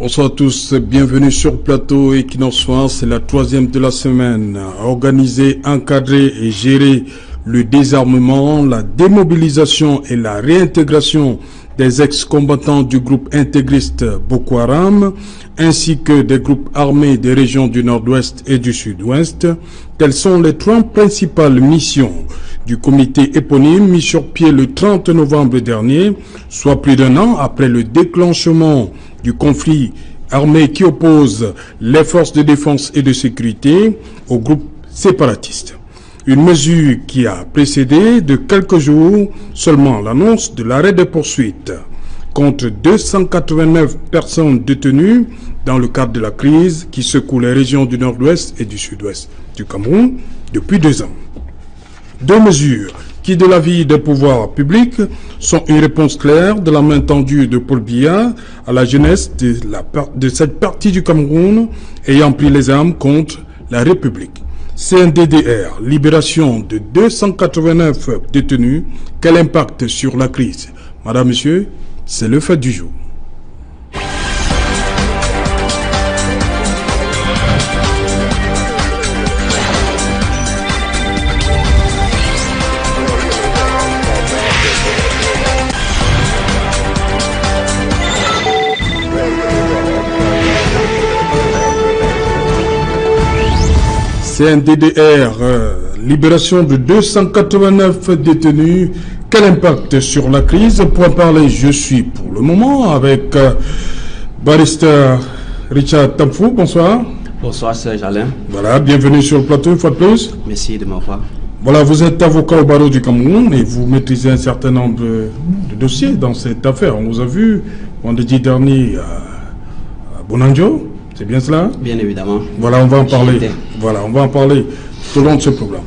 Bonsoir à tous, bienvenue sur Plateau Equinox Soir, c'est la troisième de la semaine. Organiser, encadrer et gérer le désarmement, la démobilisation et la réintégration des ex-combattants du groupe intégriste Boko Haram, ainsi que des groupes armés des régions du Nord-Ouest et du Sud-Ouest. Telles sont les trois principales missions du comité éponyme mis sur pied le 30 novembre dernier, soit plus d'un an après le déclenchement du conflit armé qui oppose les forces de défense et de sécurité aux groupes séparatistes. Une mesure qui a précédé de quelques jours seulement l'annonce de l'arrêt des poursuites contre 289 personnes détenues dans le cadre de la crise qui secoue les régions du Nord-Ouest et du Sud-Ouest du Cameroun depuis 2 ans. Deux mesures qui, de l'avis des pouvoirs publics, sont une réponse claire de la main tendue de Paul Biya à la jeunesse de cette partie du Cameroun ayant pris les armes contre la République. CNDDR, libération de 289 détenus, quel impact sur la crise? Madame, Monsieur, c'est le fait du jour. CNDDR, libération de 289 détenus. Quel impact sur la crise? Pour en parler, je suis pour le moment avec barrister Richard Tamfou. Bonsoir. Bonsoir, Serge Alain. Voilà, bienvenue sur le plateau une fois de plus. Merci de m'avoir. Voilà, vous êtes avocat au barreau du Cameroun et vous maîtrisez un certain nombre de dossiers dans cette affaire. On vous a vu vendredi dernier à Bonanjo. C'est bien cela? Bien évidemment. Voilà, on va en parler. Voilà, on va en parler tout au long de ce programme.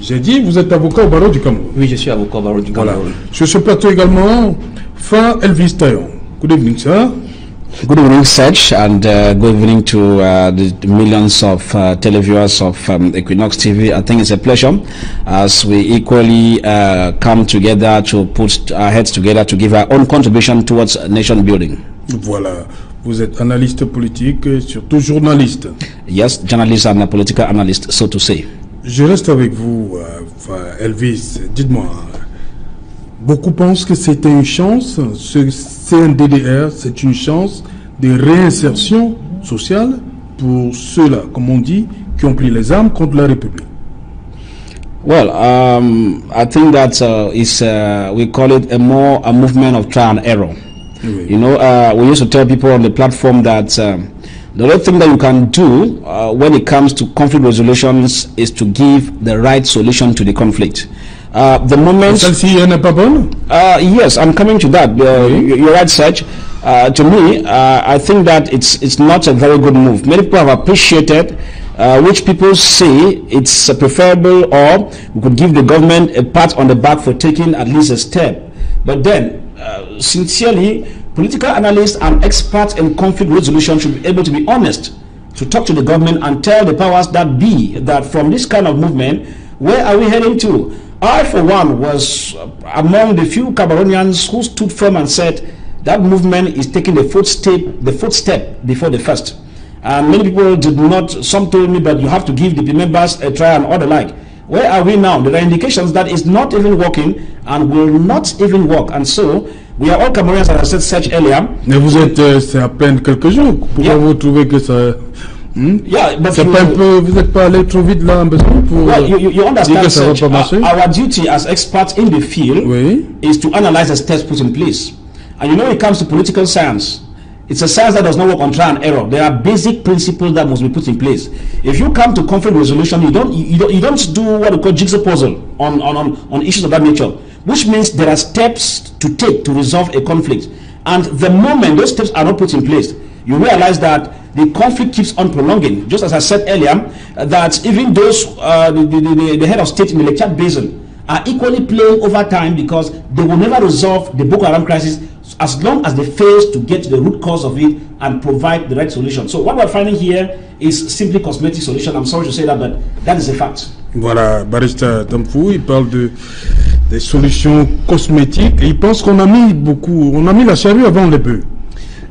J'ai dit, vous êtes avocat au barreau du Cameroun. Oui, je suis avocat au barreau du Cameroun. Voilà. Sur ce plateau également, Fa Elvis Tayon. Good evening, sir. Good evening, Serge, and good evening to the millions of televiewers of Equinox TV. I think it's a pleasure as we equally come together to put our heads together to give our own contribution towards nation building. Voilà. Vous êtes analyste politique et surtout journaliste. Yes, journalist and a political analyst, so to say. Je reste avec vous, Elvis. Dites-moi, beaucoup pensent que c'était une chance, ce CNDDR, c'est une chance de réinsertion sociale pour ceux-là, comme on dit, qui ont pris les armes contre la République. Well, I think that we call it a movement of trial and error. Oui. You know, we used to tell people on the platform that the only thing that you can do when it comes to conflict resolutions is to give the right solution to the conflict. The moment... Celle-ci n'est pas bonne? Yes, I'm coming to that. You're right, Serge. To me, I think that it's not a very good move. Many people have appreciated which people say it's preferable, or we could give the government a pat on the back for taking at least a step. But then, sincerely, political analysts and experts in conflict resolution should be able to be honest, to talk to the government and tell the powers that be that from this kind of movement, where are we heading to? I, for one, was among the few Cameroonians who stood firm and said that movement is taking the footstep before the first. And many people did not. Some told me that you have to give the members a try and all the like. Where are we now? There are indications that it's not even working and will not even work. And so, we are all Cameroonians, as I said earlier. Mais vous êtes, c'est à peine quelques jours. Pourquoi vous trouvez que ça... Yeah, but vous n'êtes pas allé trop vite là en besoin pour you understand, dire que ça va pas marcher? Our duty as experts in the field is to analyze the steps put in place. And you know, when it comes to political science, it's a science that does not work on trial and error. There are basic principles that must be put in place. If you come to conflict resolution, you don't do what we call jigsaw puzzle on issues of that nature, which means there are steps to take to resolve a conflict. And the moment those steps are not put in place, you realize that the conflict keeps on prolonging. Just as I said earlier, that even those the head of state in the Lake Chad Basin are equally playing over time, because they will never resolve the Boko Haram crisis as long as they fail to get to the root cause of it and provide the right solution. So what we're finding here is simply cosmetic solution. I'm sorry to say that, but that is a fact. Voilà, barrister Tamfou, il parle des solutions cosmétiques et il pense qu'on a mis la charrue avant les bœufs.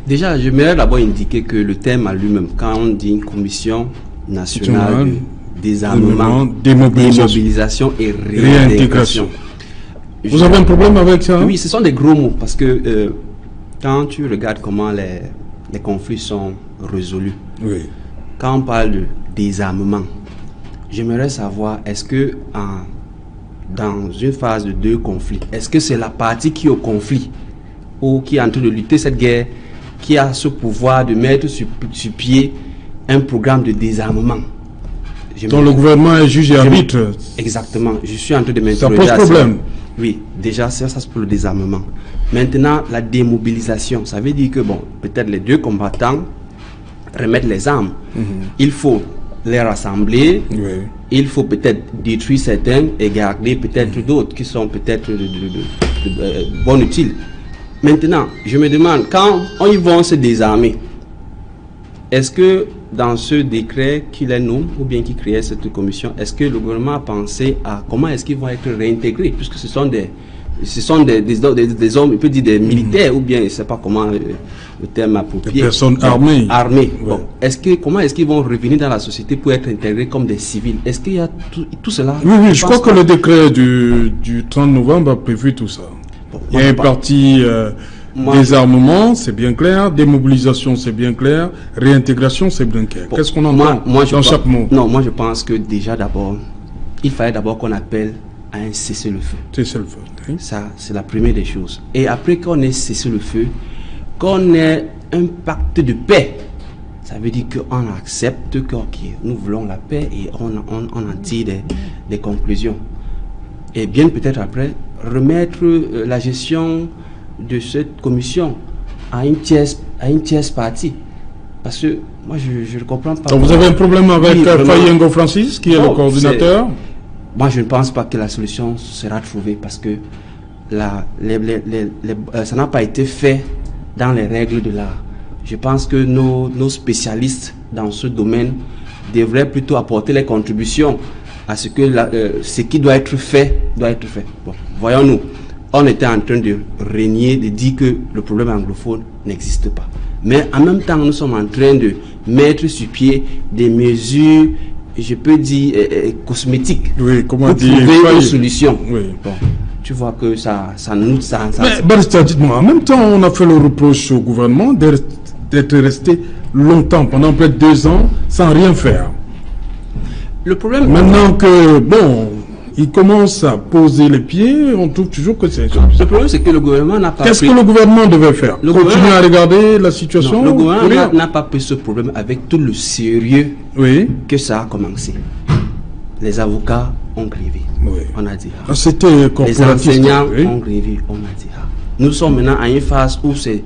Déjà, j'aimerais d'abord indiquer que le terme à lui-même, quand on dit une commission nationale de désarmement, démobilisation et réintégration. Vous avez un problème avec ça? Oui, ce sont des gros mots parce que quand tu regardes comment les conflits sont résolus, oui. Quand on parle de désarmement, j'aimerais savoir, est-ce que dans une phase de 2 conflits, est-ce que c'est la partie qui est au conflit ou qui est en train de lutter cette guerre qui a ce pouvoir de mettre sur pied un programme de désarmement? Donc le gouvernement est juge et arbitre. Exactement, je suis en train de m'interroger. Ça pose problème. Oui, déjà ça c'est pour le désarmement. Maintenant, la démobilisation, ça veut dire que bon, peut-être les 2 combattants remettent les armes. Il faut les rassembler, oui. Il faut peut-être détruire certains et garder peut-être d'autres qui sont peut-être de bon utile. Maintenant, je me demande, quand ils vont se désarmer, est-ce que dans ce décret qui les nomme ou bien qui créait cette commission, est-ce que le gouvernement a pensé à comment est-ce qu'ils vont être réintégrés, puisque ce sont des hommes, on peut dire des militaires, ou bien je ne sais pas comment le terme approprié. Des personnes armées. Armées. Ouais. Bon, comment est-ce qu'ils vont revenir dans la société pour être intégrés comme des civils? Est-ce qu'il y a tout cela? Oui, je crois que le décret du 30 novembre a prévu tout ça. Bon, il y a une partie désarmement, c'est bien clair. Démobilisation, c'est bien clair. Réintégration, c'est bien clair. Bon, qu'est-ce qu'on entend dans chaque mot? Non, moi je pense que déjà d'abord, il fallait d'abord qu'on appelle à un cessez-le-feu. Cessez-le-feu. Oui. Ça, c'est la première des choses. Et après qu'on ait cessé le feu, qu'on ait un pacte de paix, ça veut dire qu'on accepte que nous voulons la paix et on en tire des conclusions. Et bien peut-être après, remettre la gestion de cette commission à une tierce partie. Parce que moi, je ne comprends pas. Donc vous avez un problème avec Fayengo Francis, qui est le coordinateur? Moi, je ne pense pas que la solution sera trouvée parce que ça n'a pas été fait dans les règles de l'art. Je pense que nos spécialistes dans ce domaine devraient plutôt apporter les contributions à ce que ce qui doit être fait doit être fait. Bon, voyons-nous, on était en train de régner, de dire que le problème anglophone n'existe pas. Mais en même temps, nous sommes en train de mettre sur pied des mesures, je peux dire, cosmétiques, oui, pour trouver une solution. Oui. Bon, tu vois que ça nous... Mais Barista, dites-moi, en même temps, on a fait le reproche au gouvernement d'être resté longtemps, pendant près de 2 ans, sans rien faire. Le problème... Maintenant que, bon, il commence à poser les pieds, on trouve toujours que c'est... Le problème, c'est que le gouvernement n'a pas... Qu'est-ce que le gouvernement devait faire? Continuer à regarder la situation? Non, le gouvernement n'a pas pris ce problème avec tout le sérieux que ça a commencé. Les avocats ont grévé, on a dit. C'était les enseignants ont grévé, on a dit. Nous sommes maintenant à une phase où c'est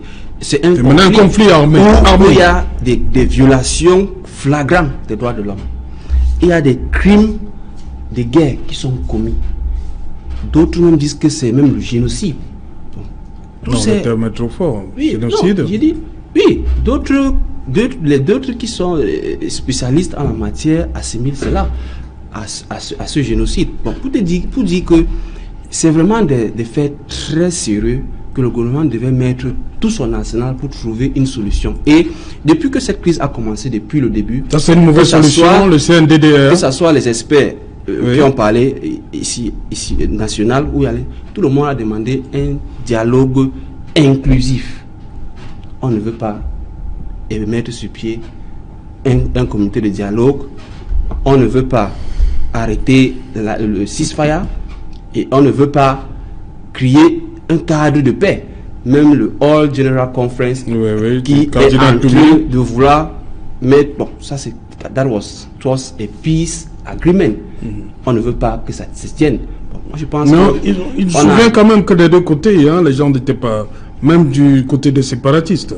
un conflit armé. Où il y a des violations flagrantes des droits de l'homme. Il y a des crimes de guerre qui sont commis. D'autres même disent que c'est même le génocide. Non, le terme est trop fort. Oui, génocide. Non, j'ai dit, oui, d'autres qui sont spécialistes en la matière assimilent cela à ce génocide. Bon, pour dire que c'est vraiment des faits très sérieux que le gouvernement devait mettre tout son arsenal pour trouver une solution. Et depuis que cette crise a commencé, depuis le début... Ça, c'est une mauvaise solution, le CNDDR. Que ce soit les experts qui ont parlé ici national, où tout le monde a demandé un dialogue inclusif. On ne veut pas mettre sur pied un comité de dialogue. On ne veut pas arrêter le ceasefire et on ne veut pas créer un cadre de paix. Même le All General Conference qui est en train de vouloir mettre... Bon, ça c'est... That was a peace agreement. On ne veut pas que ça se tienne. Bon, moi je pense il se souvient quand même que des 2 côtés, les gens n'étaient pas... Même du côté des séparatistes.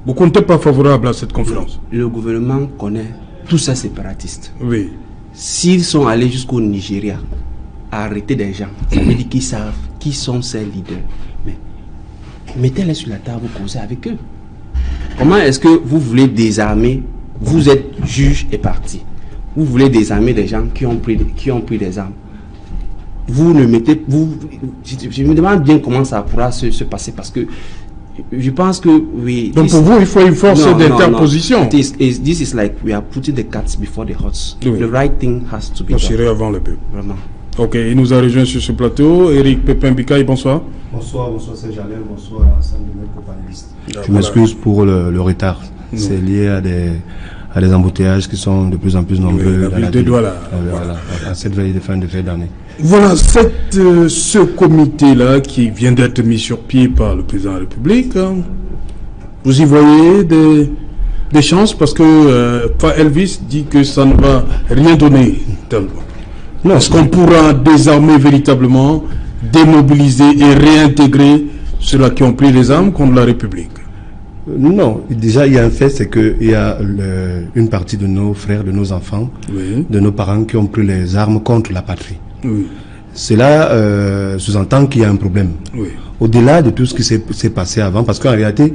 Beaucoup n'étaient pas favorables à cette conférence. Le gouvernement connaît tous ces séparatistes. Oui. S'ils sont allés jusqu'au Nigeria, arrêter des gens, ça veut dire qu'ils savent qui sont ces leaders. Mais mettez-les sur la table, causez avec eux. Comment est-ce que vous voulez désarmer? Vous êtes juge et parti. Vous voulez désarmer des gens qui ont pris des armes. Vous ne mettez... je me demande bien comment ça pourra se passer parce que Je pense que oui. Donc pour vous, il faut une force d'interposition. This is like we are putting the cats before the horse. Oui. The right thing has to be done. J'irai avant le bœuf. Vraiment. Ok, il nous a rejoint sur ce plateau. Eric Pépin Bikaï, bonsoir. Bonsoir Serge Jalel, bonsoir à l'ensemble de mes co-panélistes. Je m'excuse pour le retard. C'est lié à des embouteillages qui sont de plus en plus nombreux à cette veille de fin d'année. Voilà, ce comité-là qui vient d'être mis sur pied par le président de la République, vous y voyez des chances parce que Elvis dit que ça ne va rien donner tellement. Non, est-ce qu'on pourra désarmer véritablement, démobiliser et réintégrer ceux-là qui ont pris les armes contre la République? Non, déjà il y a un fait, c'est qu'il y a une partie de nos frères, de nos enfants, oui, de nos parents qui ont pris les armes contre la patrie. Oui. Cela sous-entend qu'il y a un problème. Oui. Au-delà de tout ce qui s'est passé avant, parce qu'en réalité,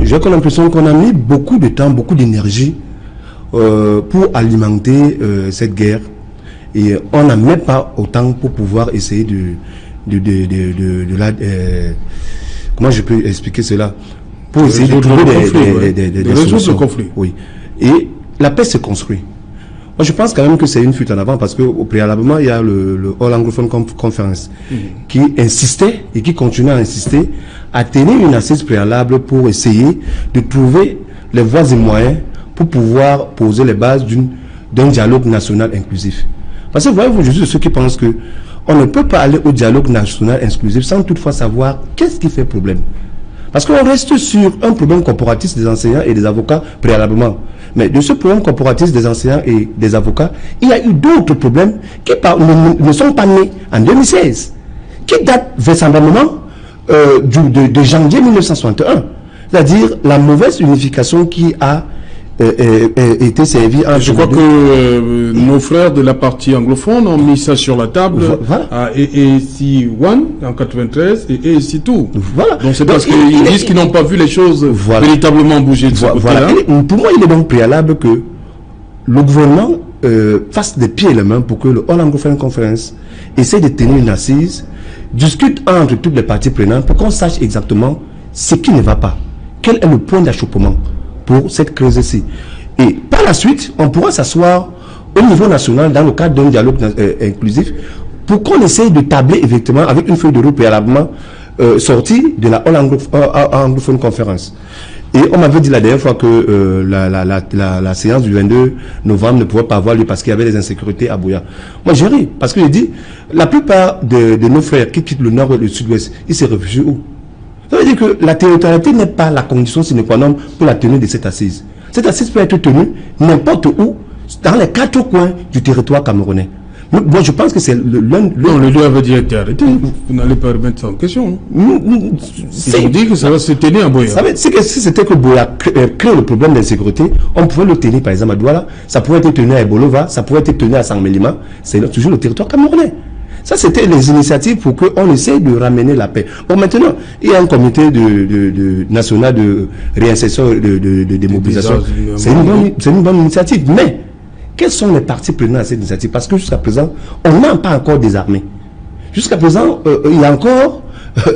j'ai l'impression qu'on a mis beaucoup de temps, beaucoup d'énergie pour alimenter cette guerre. Et on n'a même pas autant pour pouvoir essayer de comment je peux expliquer cela? Pour essayer de trouver des solutions. Conflit. Oui. Et la paix se construit. Moi, je pense quand même que c'est une fuite en avant parce qu'au préalablement, il y a le All Anglophone Conference qui insistait et qui continue à insister à tenir une assise préalable pour essayer de trouver les voies et moyens pour pouvoir poser les bases d'un dialogue national inclusif. Parce que voyez-vous, je suis de ceux qui pensent que on ne peut pas aller au dialogue national inclusif sans toutefois savoir qu'est-ce qui fait problème. Parce qu'on reste sur un problème corporatiste des enseignants et des avocats préalablement. Mais de ce problème corporatiste des enseignants et des avocats, il y a eu d'autres problèmes qui ne sont pas nés en 2016, qui datent vraisemblablement de janvier 1961. C'est-à-dire la mauvaise unification qui a été servie en... Je crois que nos frères de la partie anglophone ont mis ça sur la table à EAC1 en 93 et EAC2. Voilà. Donc c'est parce qu'ils disent qu'ils n'ont pas vu les choses véritablement bouger de ce côté-là. Pour moi, il est donc préalable que le gouvernement fasse des pieds et les mains pour que le All Anglophone Conference essaie de tenir une assise, discute entre toutes les parties prenantes pour qu'on sache exactement ce qui ne va pas. Quel est le point d'achoppement pour cette crise-ci. Et par la suite, on pourra s'asseoir au niveau national dans le cadre d'un dialogue inclusif pour qu'on essaye de tabler effectivement avec une feuille de route préalablement sortie de la All Anglophone Conference. Et on m'avait dit la dernière fois que la séance du 22 novembre ne pouvait pas avoir lieu parce qu'il y avait des insécurités à Buea. Moi j'ai ri parce que j'ai dit, la plupart de nos frères qui quittent le nord et le sud-ouest, ils se réfugient où? Ça veut dire que la territorialité n'est pas la condition sine qua non pour la tenue de cette assise. Cette assise peut être tenue n'importe où, dans les quatre coins du territoire camerounais. Moi, je pense que c'est Non, le lieu avait déjà été arrêté. Vous n'allez pas remettre ça en question. Ils ont dit que ça va se tenir à Buea. Si c'était que Buea crée le problème d'insécurité, on pouvait le tenir par exemple à Douala, ça pouvait être tenu à Ebolova, ça pouvait être tenu à Sangmelima. C'est toujours le territoire camerounais. Ça, c'était les initiatives pour qu'on essaye de ramener la paix. Bon, maintenant, il y a un comité national de réinsertion de démobilisation. C'est une bonne initiative. Mais, quelles sont les parties prenantes à cette initiative? Parce que jusqu'à présent, on n'a pas encore désarmé. Jusqu'à présent, il y a encore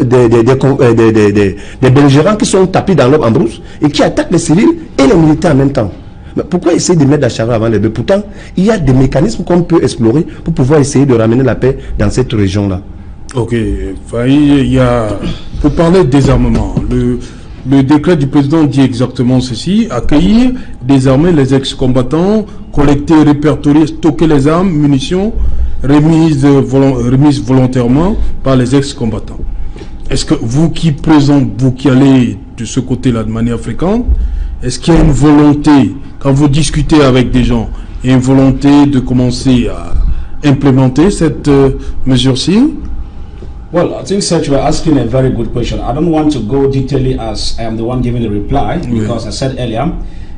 des belligérants qui sont tapis dans l'ombre en brousse et qui attaquent les civils et les militaires en même temps. Mais pourquoi essayer de mettre la charrue avant les bœufs? Pourtant, il y a des mécanismes qu'on peut explorer pour pouvoir essayer de ramener la paix dans cette région-là. Ok, il y a, pour parler de désarmement, le décret du président dit exactement ceci: accueillir, désarmer les ex-combattants, collecter, répertorier, stocker les armes, munitions, remises volontairement par les ex-combattants. Est-ce que vous qui allez de ce côté-là de manière fréquente, est-ce qu'il y a une volonté, quand vous discutez avec des gens, il y a une volonté de commencer à implémenter cette mesure-ci? Well, I think, Serge, you are asking a very good question. I don't want to go detailedly as I am the one giving the reply, because I said earlier,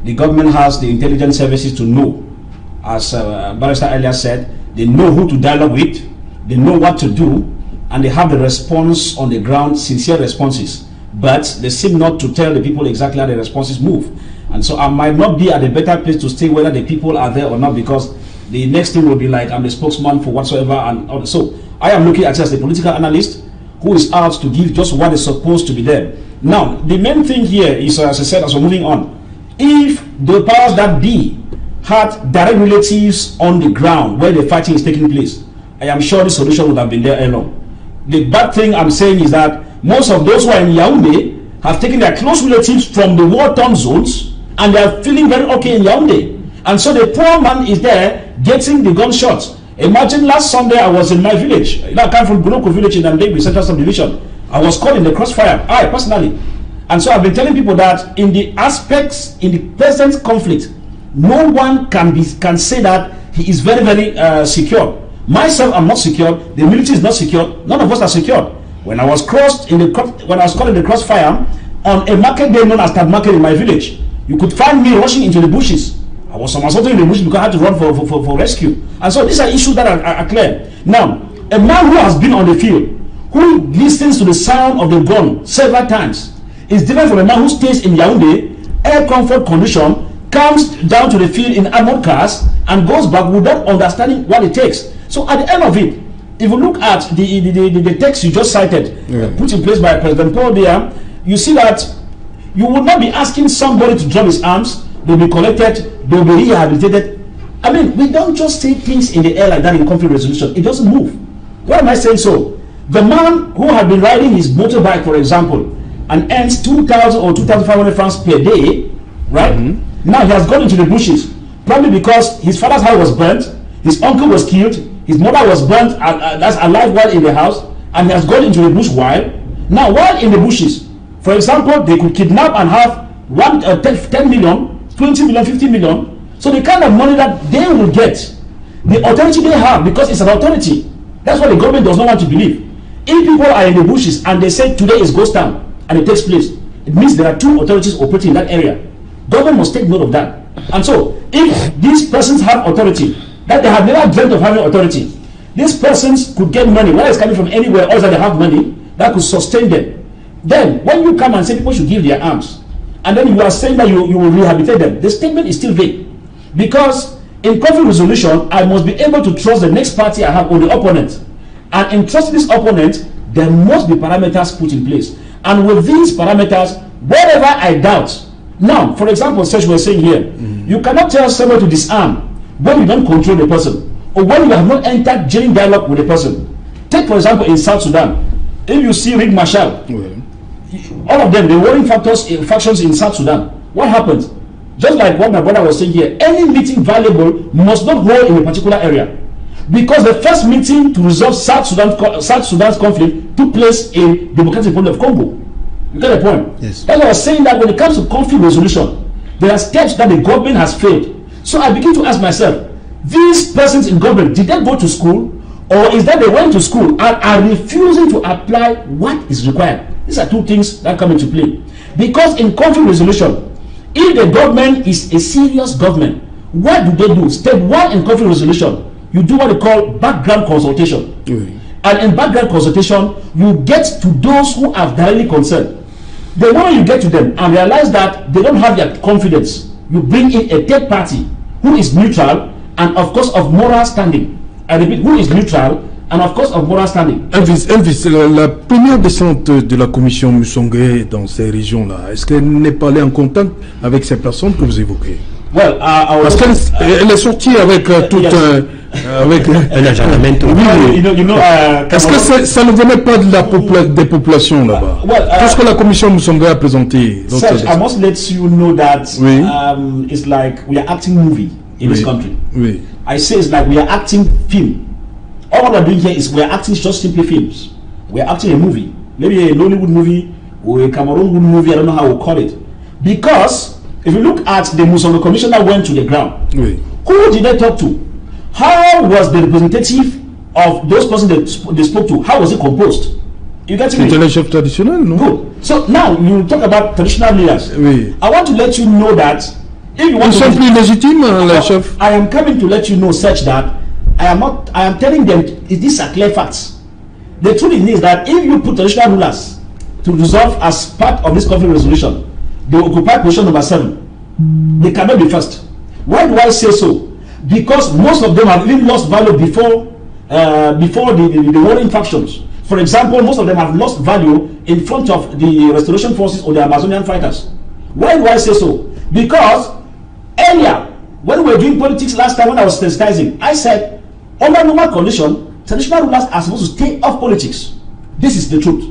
the government has the intelligence services to know. As Barrister earlier said, they know who to dialogue with, they know what to do, and they have the response on the ground, sincere responses. But they seem not to tell the people exactly how the responses move. And so I might not be at a better place to say whether the people are there or not, because the next thing will be like I'm the spokesman for whatsoever. And so I am looking at it as a political analyst who is out to give just what is supposed to be there. Now, the main thing here is, as I said, as we're moving on, if the powers that be had direct relatives on the ground where the fighting is taking place, I am sure the solution would have been there along. The bad thing I'm saying is that most of those who are in Yaoundé have taken their close relatives from the war-torn zones, and they are feeling very okay in Yaoundé. And so the poor man is there getting the gunshots. Imagine last Sunday I was in my village. I come from Guloko village in Ndegbe Central Subdivision. I was caught in the crossfire, I personally. And so I've been telling people that in the aspects, in the present conflict, no one can say that he is very, very secure. Myself, I'm not secure. The military is not secure. None of us are secure. When I was caught in the crossfire on a market day known as Tad Market in my village, you could find me rushing into the bushes. I was somersaulting in the bushes because I had to run for rescue. And so these are issues that are clear. Now, a man who has been on the field, who listens to the sound of the gun several times, is different from a man who stays in Yaoundé, air comfort condition, comes down to the field in armored cars and goes back without understanding what it takes. So at the end of it, if you look at the text you just cited, put in place by President Paul Biya, you see that you would not be asking somebody to drop his arms. They'll be collected, they'll be rehabilitated. I mean, we don't just say things in the air like that in conflict resolution. It doesn't move. Why am I saying so? The man who had been riding his motorbike, for example, and earns 2,000 or 2,500 francs per day, right? Now he has gone into the bushes, probably because his father's house was burnt, his uncle was killed, his mother was burnt that's alive while in the house, and he has gone into the bush while. Now, while in the bushes, for example, they could kidnap and have 10 million, 20 million, 50 million. So the kind of money that they will get, the authority they have, because it's an authority. That's what the government does not want to believe. If people are in the bushes and they say today is ghost town and it takes place, it means there are two authorities operating in that area. Government must take note of that. And so, if these persons have authority, that they have never dreamt of having authority, these persons could get money, whether it's coming from anywhere or that they have money, that could sustain them. Then, when you come and say people should give their arms, and then you are saying that you will rehabilitate them, the statement is still vague. Because in conflict resolution, I must be able to trust the next party I have or the opponent. And in trusting this opponent, there must be parameters put in place. And with these parameters, whatever I doubt, now, for example, such we're saying here, you cannot tell someone to disarm when you don't control the person, or when you have not entered genuine dialogue with the person. Take, for example, in South Sudan, if you see Riek Machar, all of them, the warring factions in South Sudan, what happens? Just like what my brother was saying here, any meeting valuable must not hold in a particular area. Because the first meeting to resolve South Sudan's conflict took place in Democratic Republic of Congo. You get the point? Yes. That's why I was saying that when it comes to conflict resolution, there are steps that the government has failed. So I begin to ask myself, these persons in government, did they go to school? Or is that they went to school and are refusing to apply what is required? These are two things that come into play. Because in conflict resolution, if the government is a serious government, what do they do? Step one in conflict resolution, you do what they call background consultation. And in background consultation, you get to those who are directly concerned. The moment you get to them and realize that they don't have their confidence, you bring in a third party who is neutral and of course of moral standing. I repeat, who is neutral and of course of moral standing. Elvis, la première descente de la commission Mussongé dans ces régions-là, est-ce qu'elle n'est pas allée en contact avec ces personnes que vous évoquez? Well, parce qu'elle est sortie avec tout avec un agendamento. Est-ce que ça ne venait pas de des populations là-bas? Tout ce que la commission Mussongé a présenté. Serge, I must let you know that it's like we are acting movie in this country. I say it's like we are acting film. All we're doing here is we are acting just simply films. We are acting a movie. Maybe a Nollywood movie or a Cameroon movie, I don't know how we'll call it. Because if you look at the Mussongé commission that went to the ground, who did they talk to? How was the representative of those persons they spoke to? How was it composed? You get me? C'était les chefs traditionnels, non? Good. So now you talk about traditional leaders. I want to let you know that if you want to be legitimate, les chefs. I am coming to let you know such that I am telling them these are clear facts. The truth is that if you put traditional rulers to resolve as part of this conflict resolution, they occupy position number 7. They cannot be first. Why do I say so? Because most of them have even lost value before the warring factions. For example, most of them have lost value in front of the restoration forces or the Amazonian fighters. Why do I say so? Because earlier, when we were doing politics last time, when I was sensitizing, I said, under normal condition, traditional rulers are supposed to stay off politics. This is the truth.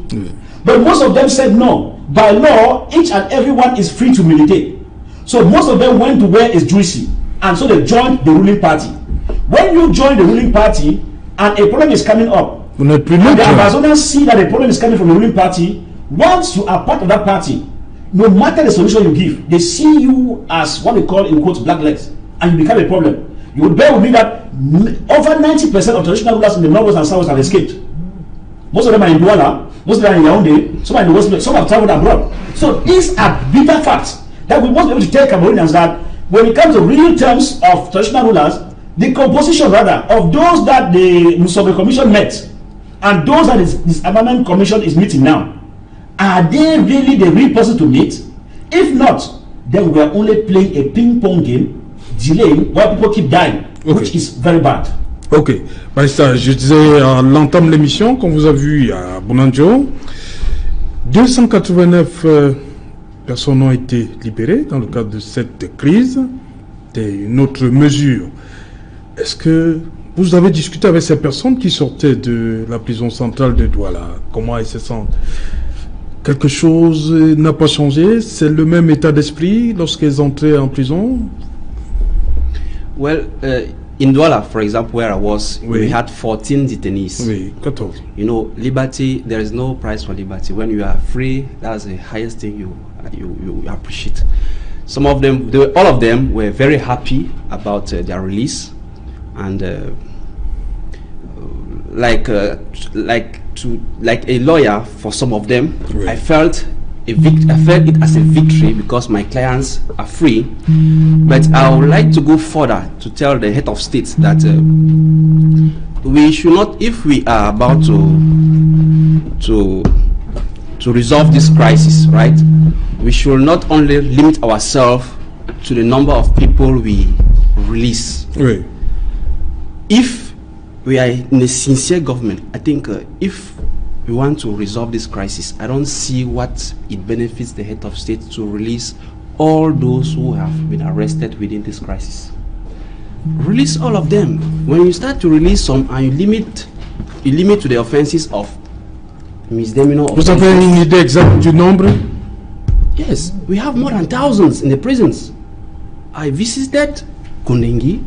But most of them said no. By law, each and everyone is free to militate. So most of them went to where is juicy, and so they joined the ruling party. When you join the ruling party and a problem is coming up, and the Amazonians see that a problem is coming from the ruling party, once you are part of that party, no matter the solution you give, they see you as what they call in quotes blacklegs, and you become a problem. You would bear with me that over 90% of traditional rulers in the northwest and southwest have escaped. Most of them are in Douala, most of them are in Yaoundé, some are in the West, some have traveled abroad. So these are bitter facts that we must be able to tell Cameroonians that when it comes to real terms of traditional rulers, the composition rather of those that the Musobe Commission met and those that this Amendment Commission is meeting now, are they really the real person to meet? If not, then we are only playing a ping-pong game, delaying while people keep dying, which is very bad. Ok, Barista, je disais à l'entame de l'émission qu'on vous a vu à Bounandjo, 289 personnes ont été libérées dans le cadre de cette crise. C'est une autre mesure. Est-ce que vous avez discuté avec ces personnes qui sortaient de la prison centrale de Douala? Comment elles se sentent? Quelque chose n'a pas changé? C'est le même état d'esprit lorsqu'elles entraient en prison? Well, in Douala, for example, where I was, we had 14 detainees. Oui, 14. You know, liberty, there is no price for liberty. When you are free, that's the highest thing you appreciate. Some of them, all of them were very happy about their release. And like a lawyer for some of them, I felt it as a victory because my clients are free. But I would like to go further to tell the head of state that we should not, if we are about to resolve this crisis, right? We should not only limit ourselves to the number of people we release. Oui. If we are in a sincere government, I think if we want to resolve this crisis, I don't see what it benefits the head of state to release all those who have been arrested within this crisis. Release all of them. When you start to release some and you limit to the offenses of misdemeanor. Vous avez une idée exacte du nombre? Yes, we have more than thousands in the prisons. I visited Kondengi,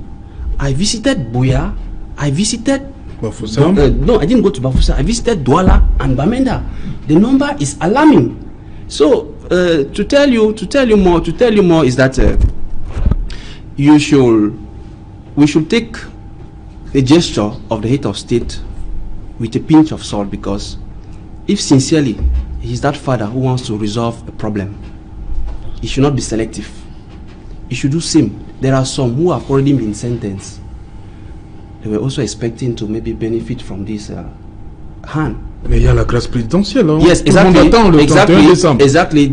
I visited Buya, I visited Bafoussam. No, I didn't go to Bafoussam. I visited Douala and Bamenda. The number is alarming. So to tell you more is that we should take the gesture of the head of state with a pinch of salt, because if sincerely he's that father who wants to resolve a problem, he should not be selective. He should do same. There are some who have already been sentenced. They were also expecting to maybe benefit from this hand. Mais il y a la grâce présidentielle. Hein? Yes, exactly. Exactly.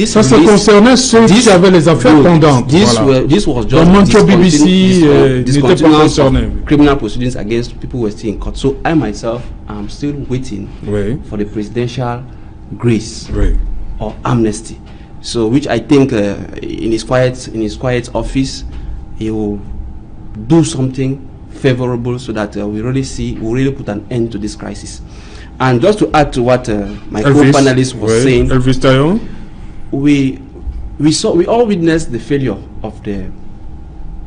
Ça concernait ceux qui avaient les affaires pendantes. This was just BBC n'était pas concerné. Criminal proceedings against people who were still in court. So I myself am still waiting for the presidential grace or amnesty. So which I think in his quiet office he will do something favorable so that we really put an end to this crisis. And just to add to what my co-panelist was saying, Elvis Tayon, we all witnessed the failure of the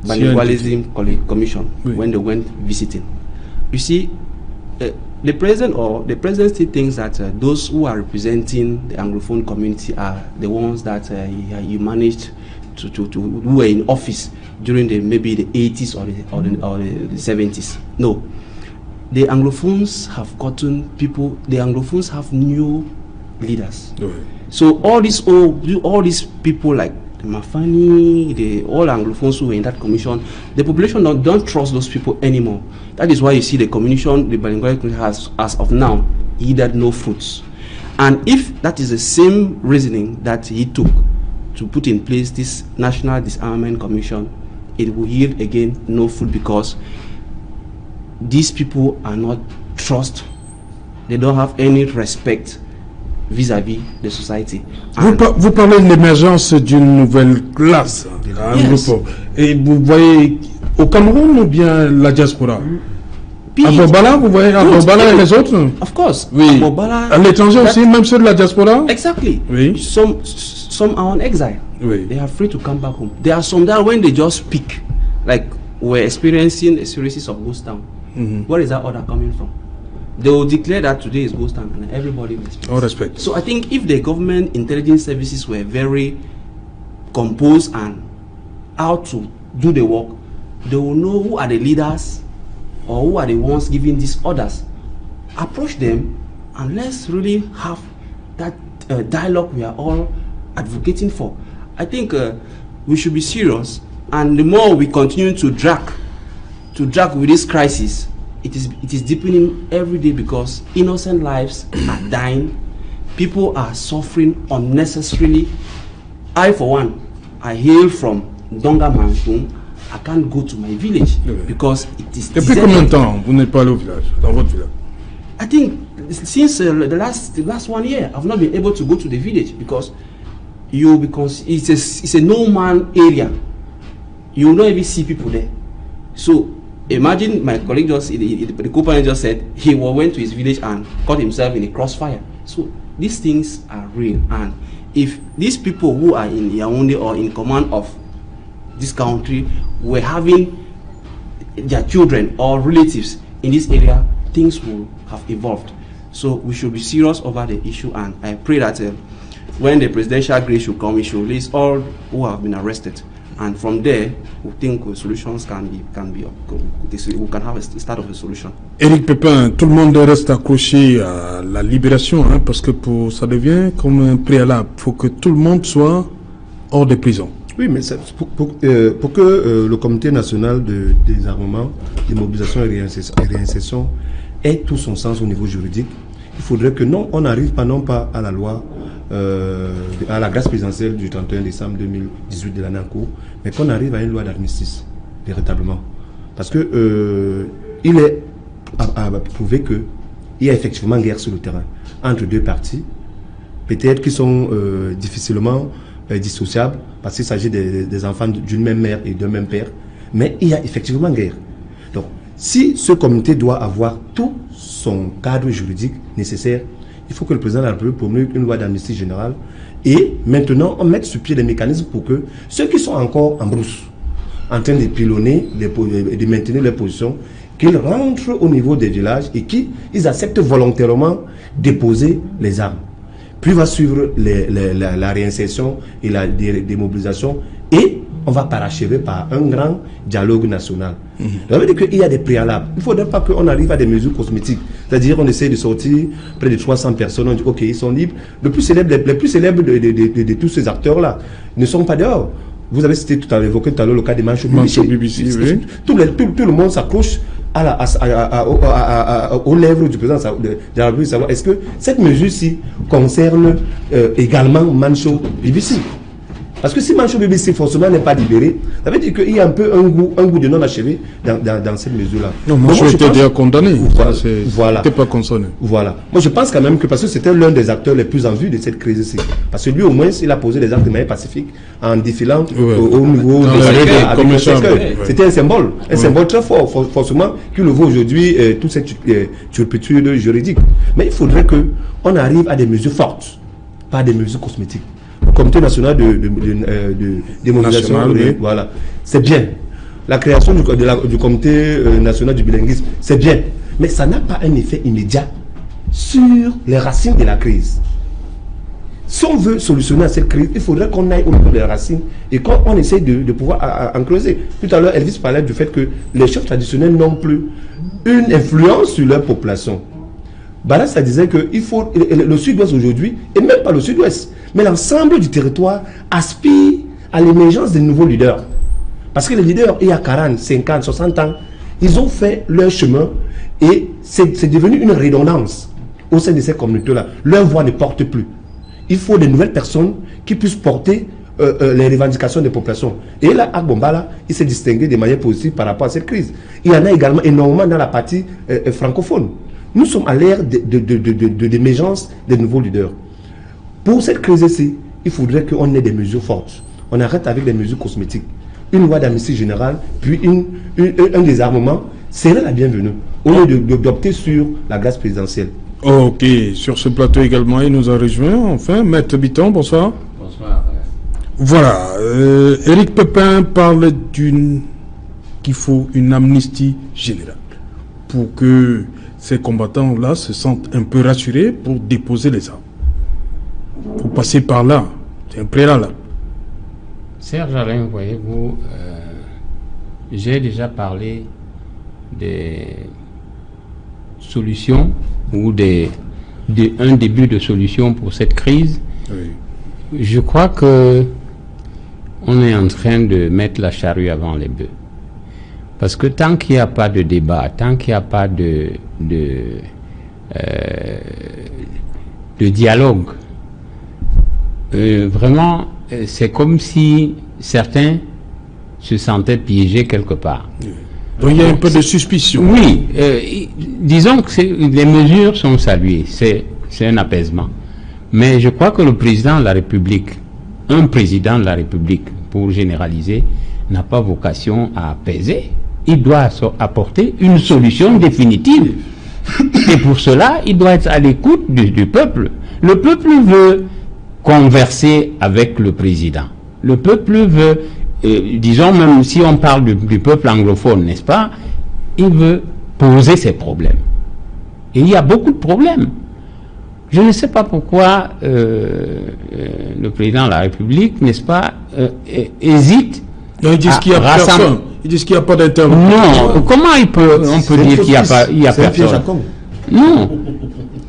Bilingualism Commission when they went visiting. You see, the president still thinks that those who are representing the Anglophone community are the ones that you managed to who were in office during maybe the 80s or the 70s. No, the Anglophones have gotten people. The Anglophones have new leaders. So all these people like Mafani, all Anglophones who were in that commission, the population don't trust those people anymore. That is why you see the commission, the bilingual commission has, as of now, yielded no fruits. And if that is the same reasoning that he took to put in place this National Disarmament Commission, it will yield again no fruit, because these people are not they don't have any respect vis-à-vis the society. Vous parlez de l'émergence d'une nouvelle classe, et vous voyez au Cameroun ou bien la diaspora? À Bobala, vous voyez, à Bobala et les autres? Of course. Oui. À l'étranger aussi, même ceux de la diaspora? Exactly. Oui. Some are on exile. Oui. They are free to come back home. There are some that when they just speak, like we're experiencing a series of ghost town. Where is that order coming from? They will declare that today is ghost town and everybody will respect. All respect. So I think if the government intelligence services were very composed and how to do the work, they will know who are the leaders or who are the ones giving these orders. Approach them and let's really have that dialogue we are all advocating for. I think we should be serious, and the more we continue to drag with this crisis, it is deepening every day because innocent lives are dying, people are suffering unnecessarily. I, for one, I hail from Donga Mansoum. I can't go to my village because it is. Depuis combien de temps vous n'êtes pas allé au village, dans votre village? I think since the last 1 year, I've not been able to go to the village because it's a no man area. You will not even see people there. So imagine my colleague the co-pilot just said he went to his village and caught himself in a crossfire. So these things are real, and if these people who are in Yaoundé or in command of this country were having their children or relatives in this area, things will have evolved. So we should be serious over the issue, and I pray that when the presidential grace should come, we should release all who have been arrested, and from there we think solutions we can have a start of a solution. Éric Pépin, tout le monde reste accroché à la libération, parce que ça devient comme un préalable. Il faut que tout le monde soit hors de prison. Oui, mais pour que le Comité national de désarmement, démobilisation et réinsertion ait tout son sens au niveau juridique, il faudrait que on n'arrive pas non pas à la loi, à la grâce présidentielle du 31 décembre 2018 de l'année en cours, mais qu'on arrive à une loi d'armistice, véritablement. Parce que il est à prouver qu'il y a effectivement guerre sur le terrain entre deux parties, peut-être qui sont difficilement dissociables, parce qu'il s'agit des enfants d'une même mère et d'un même père, mais il y a effectivement guerre. Donc, si ce comité doit avoir tout son cadre juridique nécessaire, il faut que le président de la République promulgue une loi d'amnistie générale, et maintenant on mette sur pied des mécanismes pour que ceux qui sont encore en brousse, en train de pilonner, de maintenir leur position, qu'ils rentrent au niveau des villages et qu'ils acceptent volontairement déposer les armes. Puis va suivre la réinsertion et la démobilisation, et on va parachever par un grand dialogue national. Ça veut dire qu'il y a des préalables. Il ne faudrait pas qu'on arrive à des mesures cosmétiques. C'est-à-dire qu'on essaie de sortir près de 300 personnes, on dit ok, ils sont libres. Les plus célèbres de tous ces acteurs-là ne sont pas dehors. Vous avez évoqué tout à l'heure le cas des Mancho BBC. Oui. Tout le monde s'accroche aux lèvres du président de la République, savoir est-ce que cette mesure-ci concerne également Mancho BBC. Parce que si Mancho BBC forcément n'est pas libéré, ça veut dire qu'il y a un peu un goût de non achevé dans cette mesure-là. Non, Mancho était déjà condamné. Voilà. C'était pas concerné. Voilà. Moi je pense quand même que parce que c'était l'un des acteurs les plus en vue de cette crise-ci. Parce que lui au moins il a posé des actes de manière pacifique en défilant au niveau avec le cercueil. C'était un symbole. Un symbole très fort, forcément, qui le vaut aujourd'hui toute cette turpitude juridique. Mais il faudrait qu'on arrive à des mesures fortes, pas des mesures cosmétiques. Le Comité national de démobilisation, voilà, c'est bien. La création du Comité national du bilinguisme, c'est bien. Mais ça n'a pas un effet immédiat sur les racines de la crise. Si on veut solutionner cette crise, il faudrait qu'on aille au niveau des racines et qu'on essaye de pouvoir en creuser. Tout à l'heure, Elvis parlait du fait que les chefs traditionnels n'ont plus une influence sur leur population. Là, ça disait que il faut, le sud-ouest aujourd'hui, et même pas le sud-ouest, mais l'ensemble du territoire aspire à l'émergence de nouveaux leaders. Parce que les leaders, il y a 40, 50, 60 ans, ils ont fait leur chemin et c'est devenu une redondance au sein de ces communautés-là. Leur voix ne porte plus. Il faut de nouvelles personnes qui puissent porter les revendications des populations. Et là, à Bombala, il s'est distingué de manière positive par rapport à cette crise. Il y en a également énormément dans la partie francophone. Nous sommes à l'ère d'émergence des nouveaux leaders. Pour cette crise-ci, il faudrait qu'on ait des mesures fortes. On arrête avec des mesures cosmétiques. Une loi d'amnistie générale, puis un désarmement serait la bienvenue, au lieu d'opter sur la grâce présidentielle. Ok, sur ce plateau également, il nous a rejoint, enfin, Maître Biton, bonsoir. Bonsoir. Voilà, Éric Pépin parle qu'il faut une amnistie générale pour que ces combattants-là se sentent un peu rassurés pour déposer les armes. Pour passer par là, c'est un préalable. Serge Alain, voyez-vous, j'ai déjà parlé des solutions ou un début de solution pour cette crise. Oui. Je crois que on est en train de mettre la charrue avant les bœufs. Parce que tant qu'il n'y a pas de débat, tant qu'il n'y a pas de dialogue, vraiment, c'est comme si certains se sentaient piégés quelque part. Donc il y a un peu de suspicion. Oui, disons que les mesures sont saluées, c'est un apaisement. Mais je crois que le président de la République, un président de la République, pour généraliser, n'a pas vocation à apaiser. Il doit apporter une solution définitive. Et pour cela, il doit être à l'écoute du peuple. Le peuple veut converser avec le président. Le peuple veut, disons même si on parle du peuple anglophone, n'est-ce pas, il veut poser ses problèmes. Et il y a beaucoup de problèmes. Je ne sais pas pourquoi le président de la République, n'est-ce pas, hésite. Non, ils disent qu'il n'y a personne. Ils disent qu'il n'y a pas d'intervention. Non, comment on peut dire qu'il n'y a personne? Non.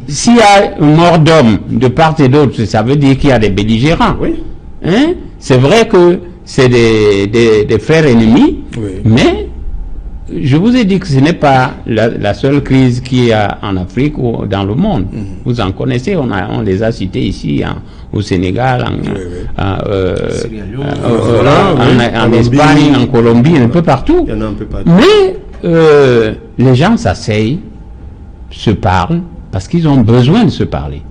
S'il y a un mort d'homme de part et d'autre, ça veut dire qu'il y a des belligérants. Oui. Hein? C'est vrai que c'est des frères ennemis, oui. Mais je vous ai dit que ce n'est pas la seule crise qu'il y a en Afrique ou dans le monde. Vous en connaissez, on les a cités ici, au Sénégal, en Espagne, en Colombie, un peu partout. Il y en a un peu partout. Mais les gens s'asseyent, se parlent, parce qu'ils ont besoin de se parler.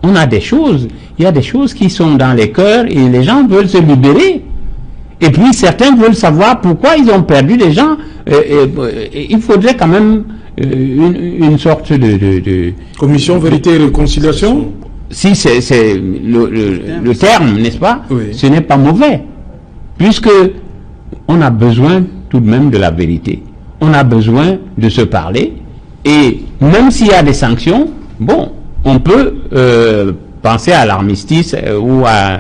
On a des choses, il y a des choses qui sont dans les cœurs et les gens veulent se libérer. Et puis certains veulent savoir pourquoi ils ont perdu des gens. Il faudrait quand même une sorte de commission vérité et réconciliation. Si c'est le terme, n'est-ce pas? Oui. Ce n'est pas mauvais, puisque on a besoin tout de même de la vérité. On a besoin de se parler, et même s'il y a des sanctions, bon, on peut penser à l'armistice ou à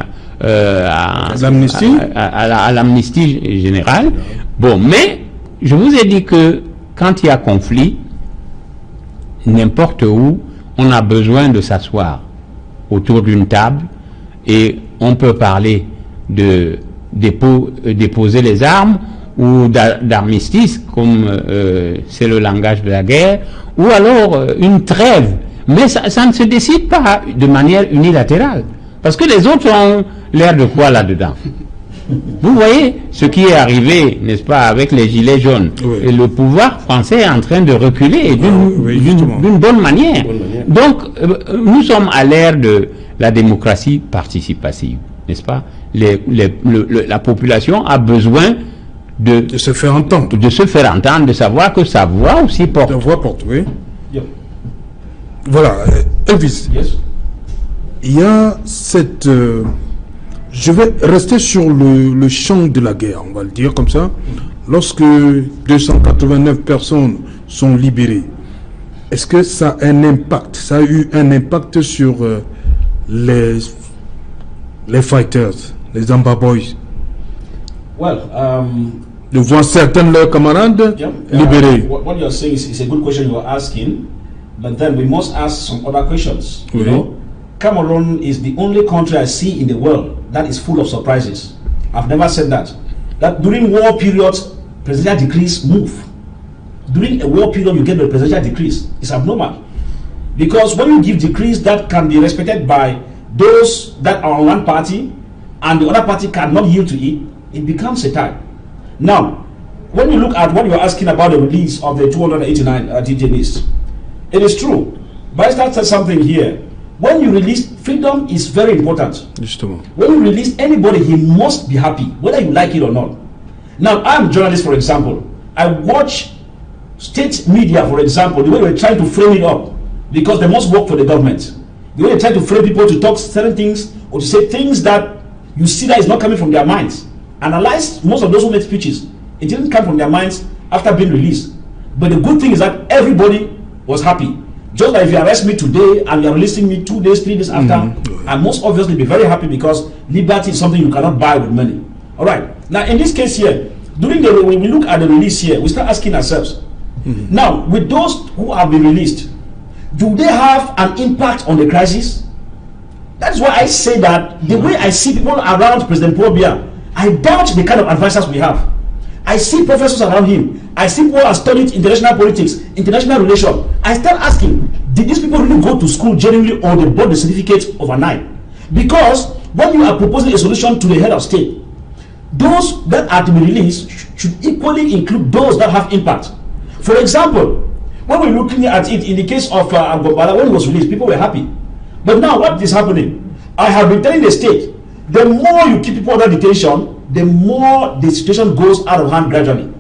l'amnistie générale. Bon, mais je vous ai dit que quand il y a conflit, n'importe où, on a besoin de s'asseoir autour d'une table et on peut parler de déposer les armes ou d'armistice, comme c'est le langage de la guerre, ou alors une trêve. Mais ça ne se décide pas de manière unilatérale. Parce que les autres ont l'air de quoi là-dedans? Vous voyez ce qui est arrivé, n'est-ce pas, avec les gilets jaunes. Oui. Et le pouvoir français est en train de reculer d'une bonne manière. Donc, nous sommes à l'ère de la démocratie participative, n'est-ce pas? La population a besoin de se faire entendre. De se faire entendre, de savoir que sa voix aussi porte. La voix porte, oui. Yep. Voilà, Elvis. Yes. Il y a cette... je vais rester sur le champ de la guerre, on va le dire comme ça. Lorsque 289 personnes sont libérées, est-ce que ça a un impact? Ça a eu un impact sur les fighters, les Amba Boys? Well, de voir certains de leurs camarades libérés. What you're saying is a good question you're asking, but then we must ask some other questions. Oui. You know? Cameroon is the only country I see in the world that is full of surprises. I've never said that. That during war periods, presidential decrees move. During a war period, you get the presidential decrees. It's abnormal. Because when you give decrees that can be respected by those that are on one party and the other party cannot yield to it, it becomes a tie. Now, when you look at what you're asking about the release of the 289 detainees, It is true. Barrister said something here. When you release, freedom is very important. When you release anybody, he must be happy, whether you like it or not. Now, I'm a journalist, for example. I watch state media, for example, the way they're trying to frame it up, because they must work for the government. The way they try to frame people to talk certain things or to say things that you see that is not coming from their minds. Analyze most of those who make speeches. It didn't come from their minds after being released. But the good thing is that everybody was happy. Just like if you arrest me today and you are releasing me 2 days, 3 days after, I must obviously be very happy because liberty is something you cannot buy with money. All right. Now, in this case here, when we look at the release here, we start asking ourselves, now, with those who have been released, do they have an impact on the crisis? That is why I say that the way I see people around President Paul Biya, I doubt the kind of advisors we have. I see professors around him. I see people who have studied international politics, international relations. I start asking, did these people really go to school genuinely or they bought the certificate overnight? Because when you are proposing a solution to the head of state, those that are to be released should equally include those that have impact. For example, when we're looking at it in the case of Agbonbala, when he was released, people were happy. But now what is happening? I have been telling the state, the more you keep people under detention, the more the situation goes out of hand gradually.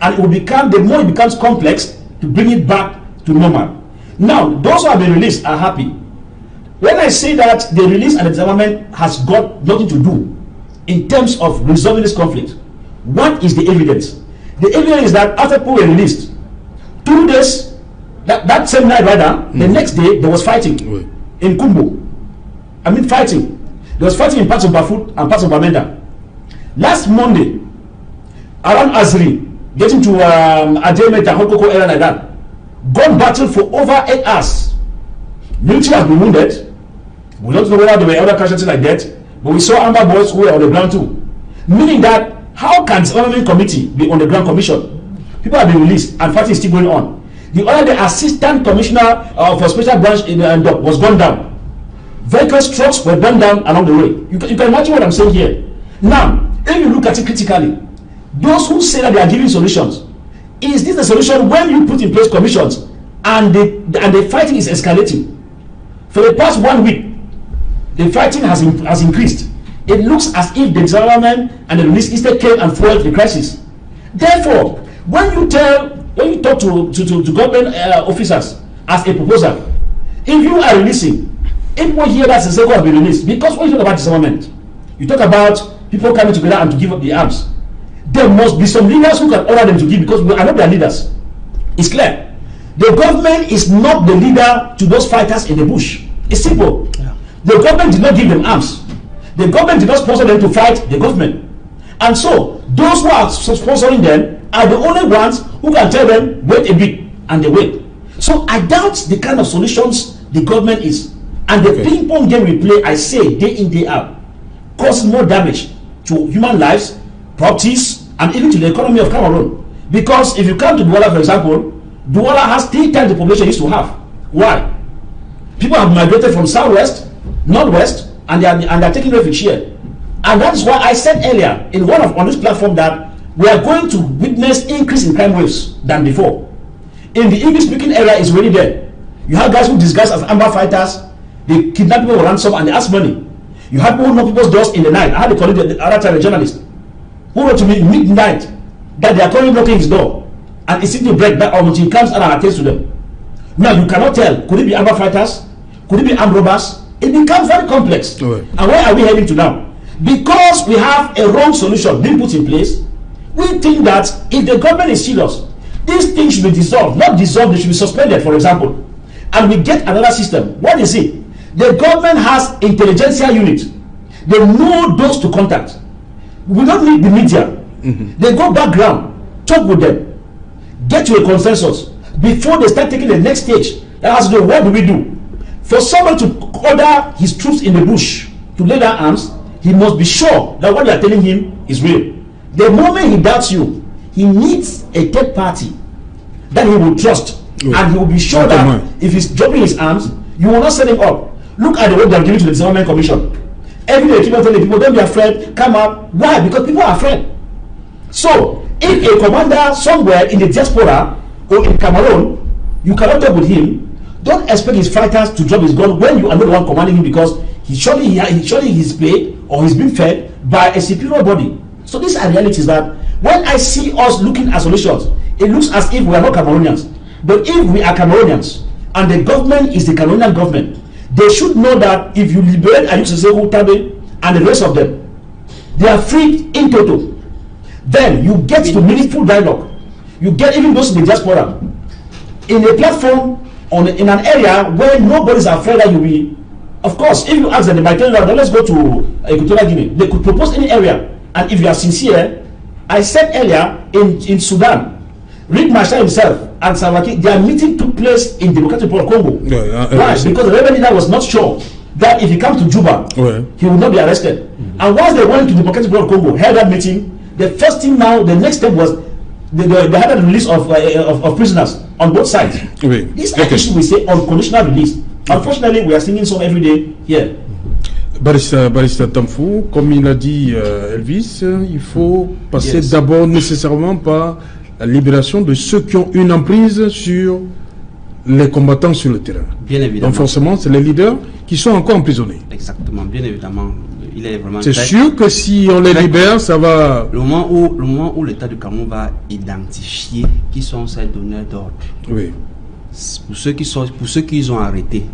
And it will become, the more it becomes complex to bring it back to normal. Now, those who have been released are happy. When I say that the release and the disarmament has got nothing to do in terms of resolving this conflict, what is the evidence? The evidence is that after people were released, 2 days, that same night rather, the next day there was fighting in Kumbo. I mean fighting. There was fighting in parts of Bafut and parts of Bamenda. Last Monday, around Azri, getting to Ademeta, Hokoko area like that, gun battle for over 8 hours. Military have been wounded. We don't know whether there were other casualties like that, but we saw Amber boys who were on the ground too. Meaning that, how can the government committee be on the ground commission? People have been released and fighting is still going on. The other day, assistant commissioner for special branch in Ndop was gunned down. Vehicle trucks were burned down along the way. You can imagine what I'm saying here. Now, if you look at it critically, those who say that they are giving solutions, is this the solution when you put in place commissions and the fighting is escalating? For the past 1 week, the fighting has increased. It looks as if the disarmament and the release instead came and fueled the crisis. Therefore, when you talk to government officers as a proposal, if you are releasing, if people hear that Siseko has been released, because when you talk about disarmament, you talk about people coming together and to give up the arms. There must be some leaders who can order them to give, because we are not their leaders. It's clear. The government is not the leader to those fighters in the bush. It's simple. Yeah. The government did not give them arms. The government did not sponsor them to fight the government. And so, those who are sponsoring them are the only ones who can tell them, wait a bit, and they wait. So, I doubt the kind of solutions the government is. And the ping-pong game we play, I say, day in, day out, causes more damage to human lives, properties, and even to the economy of Cameroon. Because if you come to Douala, for example, Douala has 3 times the population used to have. Why? People have migrated from southwest, northwest, and they are taking refuge here. And that is why I said earlier on this platform that we are going to witness increase in crime waves than before. In the English-speaking area, is already there. You have guys who disguise as amber fighters. They kidnap people for ransom and they ask money. You have people who knock people's doors in the night. I had a colleague the other time, a journalist, who wrote to me midnight that they are calling knocking his door and it's sitting to break that until he comes and attends to them. Now you cannot tell, could it be amber fighters? Could it be armed robbers? It becomes very complex. And where are we heading to now? Because we have a wrong solution being put in place, we think that if the government is serious, these things should be dissolved. Not dissolved, they should be suspended, for example. And we get another system. What is it? The government has intelligentsia unit. They know those to contact. We don't need the media. They go background, talk with them, get to a consensus before they start taking the next stage. That has to do, what do we do? For someone to order his troops in the bush to lay down arms, he must be sure that what they are telling him is real. The moment he doubts you, he needs a third party that he will trust. And he will be sure that if he's dropping his arms, you will not set him up. Look at the work they are giving to the Disarmament Commission. Every day, they keep on telling people, don't be afraid, come out. Why? Because people are afraid. So, if a commander somewhere in the diaspora or in Cameroon, You cannot talk with him. Don't expect his fighters to drop his gun when you are not the one commanding him, because surely he's paid or he's been fed by a superior body. So these are realities that when I see us looking at solutions, it looks as if we are not Cameroonians. But if we are Cameroonians and the government is the Cameroonian government, they should know that if you liberate Ayuk Ceesay Tabe and the rest of them, they are free in total. Then you get to meaningful dialogue. You get even those in the diaspora in a platform in an area where nobody's afraid that you will. Of course, if you ask them, they might tell you, let's go to Equatorial Guinea. They could propose any area, and if you are sincere, I said earlier in Sudan, Riek Machar himself and Salva Kiir, their meeting took place in Democratic Republic of Congo. Why? Because the rebel leader was not sure that if he comes to Juba, he would not be arrested. And once they went to the Democratic Republic of Congo, held that meeting, the first thing now, the next step was they had a release of prisoners on both sides. These are issues we say unconditional release. Unfortunately, we are singing song every day here. Barista Tamfou, comme il a dit Elvis, il faut passer d'abord nécessairement par la libération de ceux qui ont une emprise sur les combattants sur le terrain. Bien évidemment. Donc forcément, c'est les leaders qui sont encore emprisonnés. Exactement, bien évidemment. Il est vraiment. C'est sûr que si on les libère, ça va. Le moment où l'État du Cameroun va identifier qui sont ces donneurs d'ordre. Oui. Pour ceux qu'ils ont arrêtés,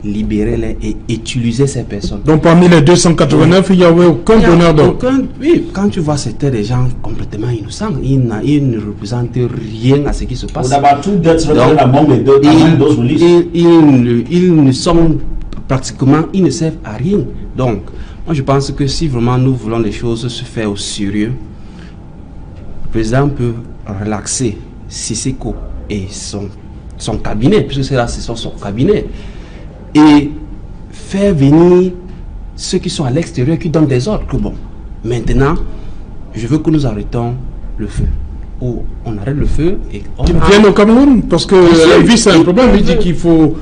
libérer-les et utiliser ces personnes. Donc parmi les 289, il n'y avait aucun donneur d'ordre. Oui, quand tu vois, c'était des gens complètement innocents. Ils ne représentent rien à ce qui se passe. Ils ne sont pratiquement, ils ne servent à rien. Donc, moi je pense que si vraiment nous voulons les choses se faire au sérieux, le président peut relaxer Sissoko et son cabinet, puisque c'est là, c'est son cabinet, et faire venir ceux qui sont à l'extérieur, qui donnent des ordres. Que bon, maintenant, je veux que nous arrêtons le feu. Ou on arrête le feu et on vienne au Cameroun, parce que Elvis c'est un problème, il dit qu'il faut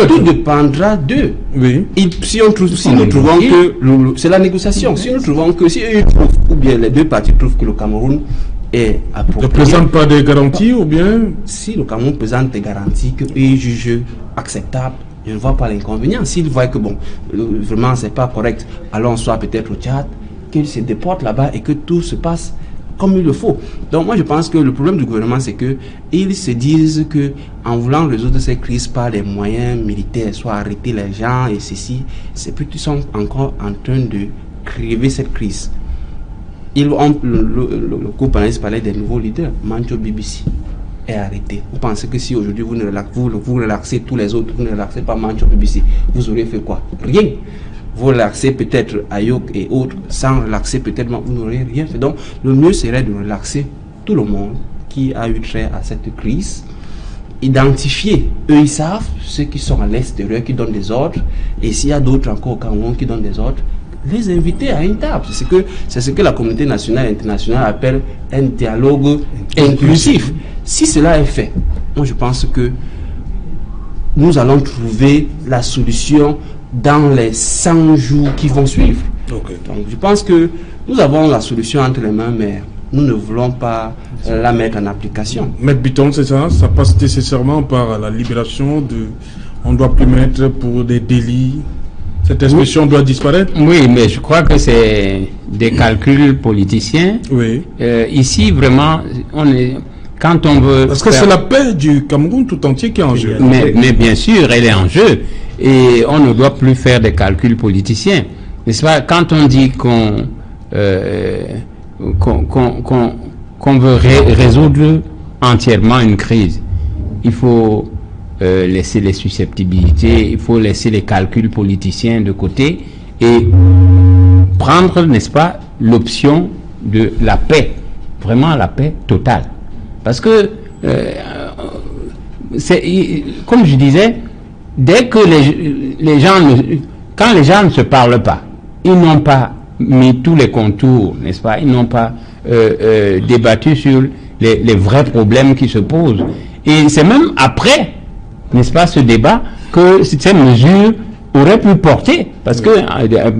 tout dépendra d'eux. Oui. Si nous trouvons que c'est la négociation, si nous trouvons que si eux trouvent, ou bien les deux parties trouvent que le Cameroun est approprié, ne présente pas des garanties, ou bien si le Cameroun présente des garanties que eux jugent acceptables, je ne vois pas l'inconvénient. S'ils voient que bon, vraiment c'est pas correct, allons soit peut-être au Tchad, qu'ils se déportent là-bas et que tout se passe comme il le faut. Donc moi je pense que le problème du gouvernement, c'est que ils se disent que en voulant résoudre ces crises par des moyens militaires, soit arrêter les gens et ceci, c'est plus qu'ils sont encore en train de crever cette crise. Le co-panéliste parlait des nouveaux leaders. Mancho BBC est arrêté. Vous pensez que si aujourd'hui vous relaxez tous les autres, vous ne relaxez pas Mancho BBC, vous aurez fait quoi? Rien. Vous relaxez peut-être Ayuk et autres, sans relaxer peut-être vous n'aurez rien fait. Donc le mieux serait de relaxer tout le monde qui a eu trait à cette crise, identifier, eux ils savent, ceux qui sont à l'extérieur qui donnent des ordres, et s'il y a d'autres encore au Cameroun qui donnent des ordres, les inviter à une table. C'est ce que la communauté nationale et internationale appelle un dialogue inclusif. Si cela est fait, moi je pense que nous allons trouver la solution dans les 100 jours qui vont suivre. Donc je pense que nous avons la solution entre les mains, mais nous ne voulons pas la mettre en application. Maître Bitton, c'est ça? Ça passe nécessairement par la libération de... On ne doit plus mettre pour des délits. Cette expression doit disparaître? Oui, mais je crois que c'est des calculs politiciens. Oui. Ici, vraiment, quand on veut... Parce que c'est la paix du Cameroun tout entier qui est en jeu. Mais bien sûr, elle est en jeu. Et on ne doit plus faire des calculs politiciens. N'est-ce pas? Quand on dit qu'on veut résoudre entièrement une crise, il faut laisser les susceptibilités, il faut laisser les calculs politiciens de côté et prendre, n'est-ce pas, l'option de la paix, vraiment la paix totale. Parce que, comme je disais, dès que les gens, quand les gens ne se parlent pas, ils n'ont pas mis tous les contours, n'est-ce pas, ils n'ont pas débattu sur les vrais problèmes qui se posent. Et c'est même après, n'est-ce pas, ce débat, que ces mesures aurait pu porter. Parce que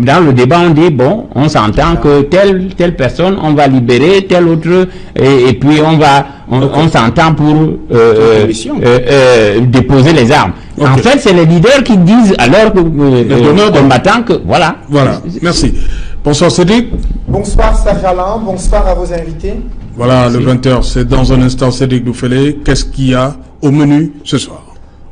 dans le débat, on dit, bon, on s'entend que telle personne, on va libérer, telle autre, et puis on s'entend pour déposer les armes. En fait, c'est les leaders qui disent à leurs combattants que, voilà. Voilà, merci. Bonsoir Cédric. Bonsoir Serge Alain, bonsoir à vos invités. Voilà, le 20h, c'est dans un instant Cédric Doufélé. Qu'est-ce qu'il y a au menu ce soir?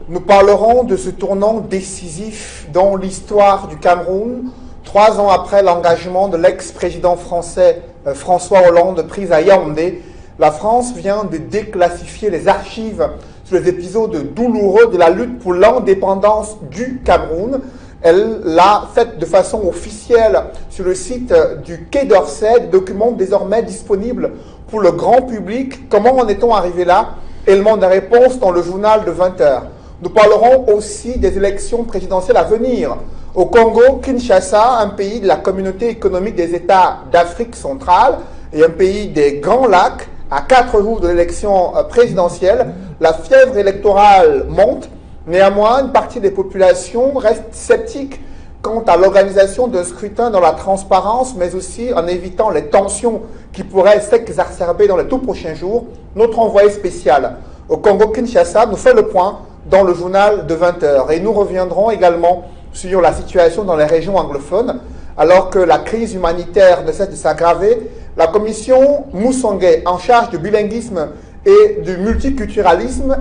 Nous parlerons de ce tournant décisif dans l'histoire du Cameroun, 3 ans après l'engagement de l'ex-président français François Hollande pris à Yaoundé. La France vient de déclassifier les archives sur les épisodes douloureux de la lutte pour l'indépendance du Cameroun. Elle l'a fait de façon officielle sur le site du Quai d'Orsay, document désormais disponible pour le grand public. Comment en est-on arrivé là? Élément de réponse dans le journal de 20h. Nous parlerons aussi des élections présidentielles à venir. Au Congo, Kinshasa, un pays de la communauté économique des États d'Afrique centrale et un pays des Grands Lacs, à 4 jours de l'élection présidentielle, la fièvre électorale monte. Néanmoins, une partie des populations reste sceptique quant à l'organisation d'un scrutin dans la transparence, mais aussi en évitant les tensions qui pourraient s'exacerber dans les tout prochains jours. Notre envoyé spécial au Congo-Kinshasa nous fait le point dans le journal de 20h. Et nous reviendrons également sur la situation dans les régions anglophones. Alors que la crise humanitaire ne cesse de s'aggraver, la commission Moussongué, en charge du bilinguisme et du multiculturalisme,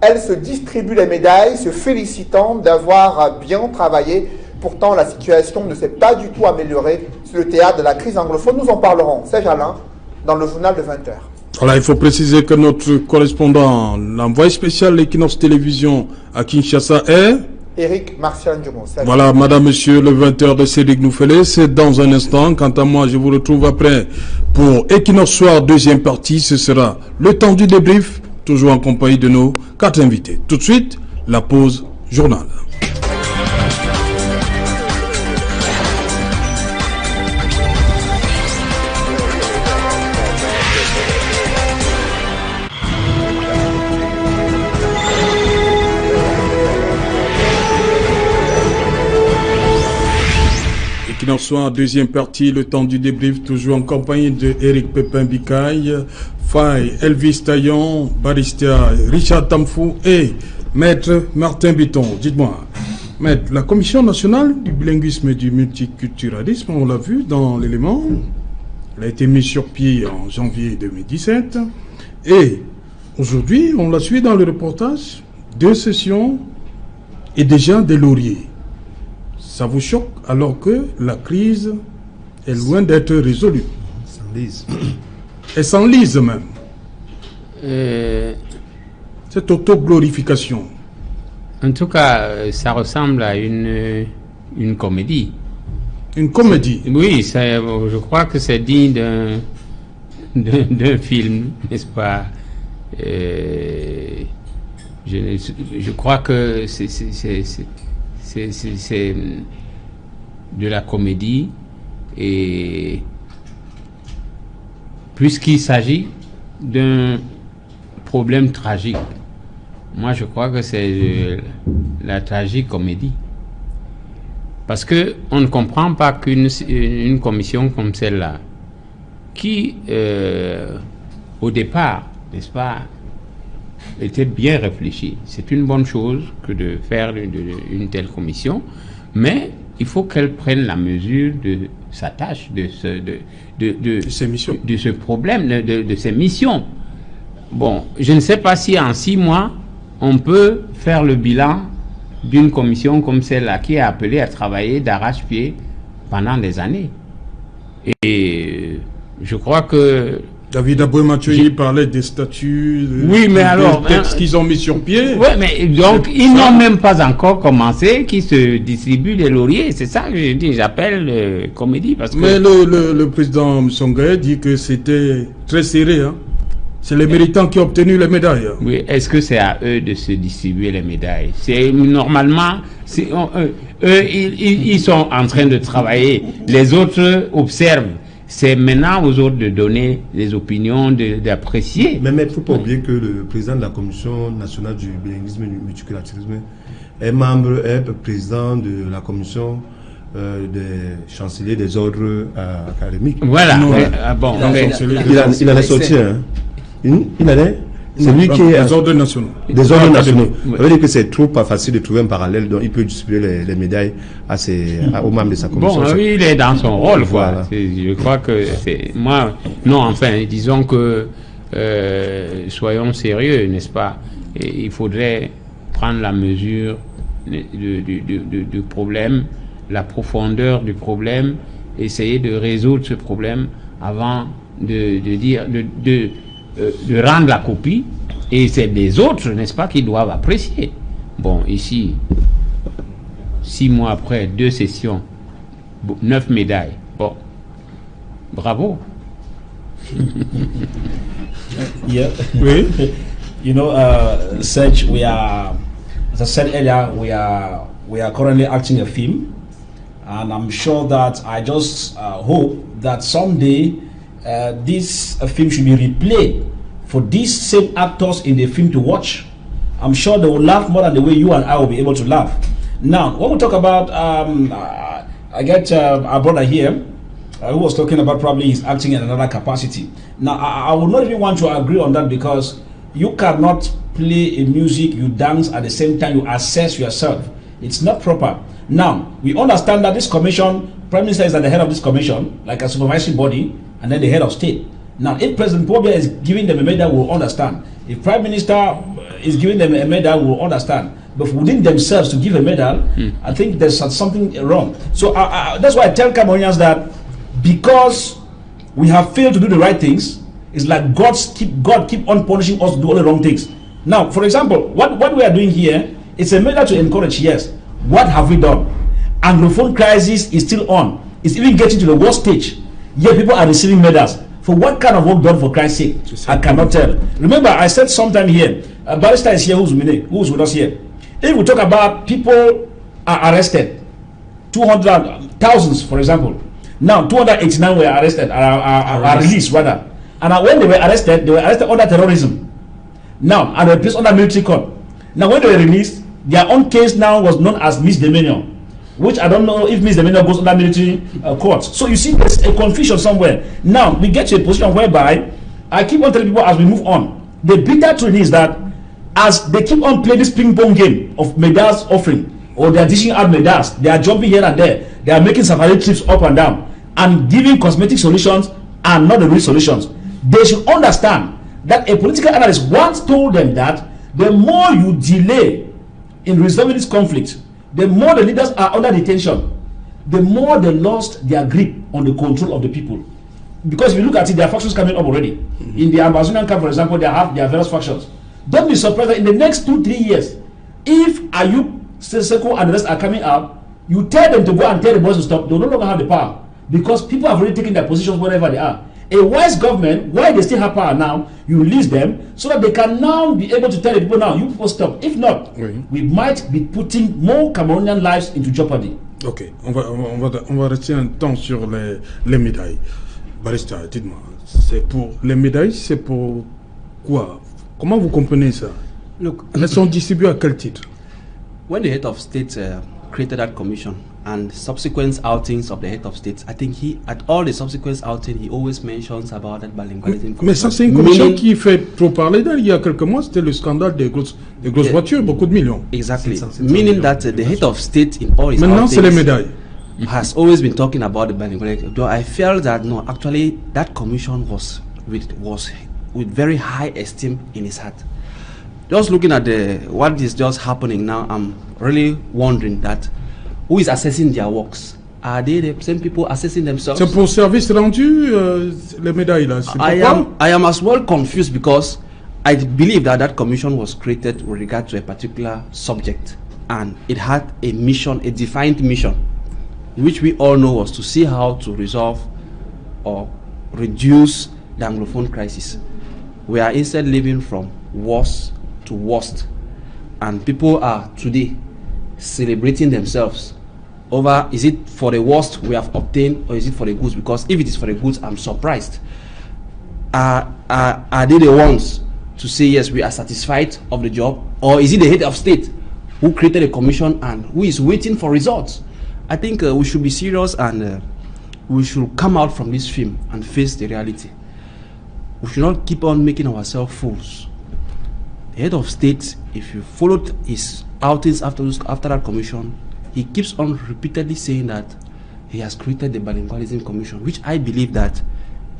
elle se distribue les médailles, se félicitant d'avoir bien travaillé. Pourtant, la situation ne s'est pas du tout améliorée sur le théâtre de la crise anglophone. Nous en parlerons, Serge Alain, dans le journal de 20h. Voilà, il faut préciser que notre correspondant, l'envoyé spécial de l'Equinox Télévision à Kinshasa est Éric Martial Ndjoumou. Voilà, madame, monsieur, le 20h de Cédric Noufélé, c'est dans un instant. Quant à moi, je vous retrouve après pour Equinox Soir, deuxième partie. Ce sera le temps du débrief, toujours en compagnie de nos 4 invités. Tout de suite, la pause journal. Equinox Soir, deuxième partie, le temps du débrief, toujours en compagnie de Eric Pépin Bikaï, Faye, Elvis Taillon, Baristia, Richard Tamfou et Maître Martin Bitton. Dites-moi, Maître, la Commission nationale du bilinguisme et du multiculturalisme, on l'a vu dans l'élément, elle a été mise sur pied en janvier 2017 et aujourd'hui, on la suit dans le reportage, 2 sessions et déjà des lauriers. Ça vous choque alors que la crise est loin d'être résolue? S'enlise. Elle s'enlise même. Cette autoglorification. En tout cas, ça ressemble à une comédie. Une comédie? Oui, je crois que c'est digne d'un film, n'est-ce pas? Je crois que c'est de la comédie, et puisqu'il s'agit d'un problème tragique, moi je crois que c'est la tragicomédie, parce que on ne comprend pas qu'une commission comme celle-là, qui au départ, n'est-ce pas, était bien réfléchi. C'est une bonne chose que de faire une telle commission, mais il faut qu'elle prenne la mesure de sa tâche, de ce problème, de ses missions. Bon, je ne sais pas si en 6 mois, on peut faire le bilan d'une commission comme celle-là, qui est appelée à travailler d'arrache-pied pendant des années. Et je crois que David Aboué-Mathieu, il parlait des statuts, oui, mais alors, des textes qu'ils ont mis sur pied. Oui, mais donc, ils n'ont même pas encore commencé, qui se distribuent les lauriers. C'est ça que je dis, j'appelle comédie. Parce que mais le président Msongaye dit que c'était très serré. Hein. C'est les méritants qui ont obtenu les médailles. Hein. Oui, est-ce que c'est à eux de se distribuer les médailles? C'est normalement, eux, ils sont en train de travailler. Les autres observent. C'est maintenant aux autres de donner des opinions, d'apprécier. Mais il ne faut pas oublier que le président de la Commission nationale du bilinguisme et du multiculturalisme est président de la commission des chanceliers des ordres académiques. Voilà. Il en est sorti. Il en est. C'est lui qui est des ordres nationaux. Des ordres nationaux. Ça veut dire que c'est trop pas facile de trouver un parallèle dont il peut distribuer les médailles aux membres de sa commission. Bon, oui, il est dans son rôle, quoi. Voilà. Je crois que c'est moi. Non, enfin, disons que soyons sérieux, n'est-ce pas? Et il faudrait prendre la mesure du problème, la profondeur du problème, essayer de résoudre ce problème avant de rendre la copie, et c'est des autres, n'est-ce pas, qui doivent apprécier. Bon, ici, 6 mois après, 2 sessions, 9 médailles. Bon, bravo. Yeah. Oui. You know, Serge, we are, as I said earlier, we are currently acting a film, and I'm sure that I just hope that someday this film should be replayed for these same actors in the film to watch. I'm sure they will laugh more than the way you and I will be able to laugh. Now, when we talk about, I get our brother here who was talking about probably he's acting in another capacity. Now, I would not even want to agree on that, because you cannot play a music, you dance at the same time you assess yourself. It's not proper. Now, we understand that this commission, Prime Minister is at the head of this commission, like a supervisory body, and then the head of state. Now, if President Pobia is giving them a medal, we'll understand. If Prime Minister is giving them a medal, we'll understand. But within themselves to give a medal, I think there's something wrong. So that's why I tell Cameroonians that because we have failed to do the right things, it's like God keep on punishing us to do all the wrong things. Now, for example, what we are doing here, it's a medal to encourage, yes. What have we done? Anglophone crisis is still on. It's even getting to the worst stage. Yet people are receiving medals. For what kind of work done, for Christ's sake? I cannot tell. Remember, I said sometime here, Barrister is here, who's with us here. If we talk about people are arrested, 200 thousands, for example. Now, 289 were arrested, are released rather. And when they were arrested under terrorism. Now, and they were placed under military court. Now, when they were released, their own case now was known as misdemeanor, which I don't know if misdemeanor goes under military court. So you see, there's a confusion somewhere. Now, we get to a position whereby I keep on telling people as we move on, the bitter truth is that as they keep on playing this ping-pong game of medals offering, or they are dishing out medals, they are jumping here and there, they are making safari trips up and down, and giving cosmetic solutions and not the real solutions. They should understand that a political analyst once told them that the more you delay in resolving this conflict, the more the leaders are under detention, the more they lost their grip on the control of the people. Because if you look at it, there are factions coming up already. In the Amazonian camp, for example, there are various factions. Don't be surprised that in the next 2-3 years, if Ayub, Seseko and the rest are coming up, you tell them to go and tell the boys to stop, they will no longer have the power. Because people have already taken their positions wherever they are. A wise government, why they still have power now, you release them so that they can now be able to tell the people now, you people stop. If not, we might be putting more Cameroonian lives into jeopardy. Ok, on va rester un temps sur les médailles. Barista, dites-moi, c'est pour les médailles, c'est pour quoi? Comment vous comprenez ça? Look, elles sont distribuées à quel titre? When the head of state created that commission and subsequent outings of the head of state, I think at all the subsequent outings, he always mentions about that bilingualism. Mais ça, c'est une commission qui fait trop parler d'elle. Il y a quelques mois, c'était le scandale des grosses voitures, beaucoup de millions. Exactly. Meaning that the head of state in all his Maintenant, c'est les médailles. Has always been talking about the bilingualism. Though I felt that no, actually, that commission was with very high esteem in his heart. Just looking at what is just happening now, I'm really wondering that who is assessing their works? Are they the same people assessing themselves? C'est pour service rendu, les médailles là. I am as well confused because I believe that commission was created with regard to a particular subject, and it had a mission, a defined mission, which we all know was to see how to resolve or reduce the Anglophone crisis. We are instead living from worse to worst, and people are today celebrating themselves over is it for the worst we have obtained or is it for the goods? Because if it is for the goods, I'm surprised. Are they the ones to say yes, we are satisfied of the job, or is it the head of state who created a commission and who is waiting for results? I think we should be serious and we should come out from this film and face the reality. We should not keep on making ourselves fools. The head of state, if you followed his outings after that commission, he keeps on repeatedly saying that he has created the Bilingualism Commission, which I believe that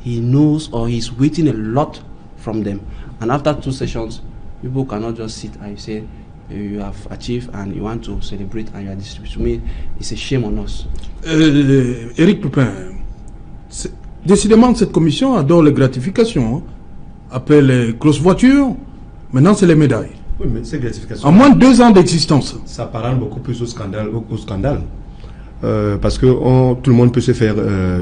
he knows or he's waiting a lot from them. And after 2 sessions, people cannot just sit and say you have achieved and you want to celebrate and you are distributing. To me, it's a shame on us. Éric Poupin, décidément cette commission adore les gratifications. Hein. Après les grosses voitures, maintenant c'est les médailles. Oui, mais ces gratifications. En moins de 2 ans d'existence. Ça parle beaucoup plus au scandale. Parce que tout le monde peut se faire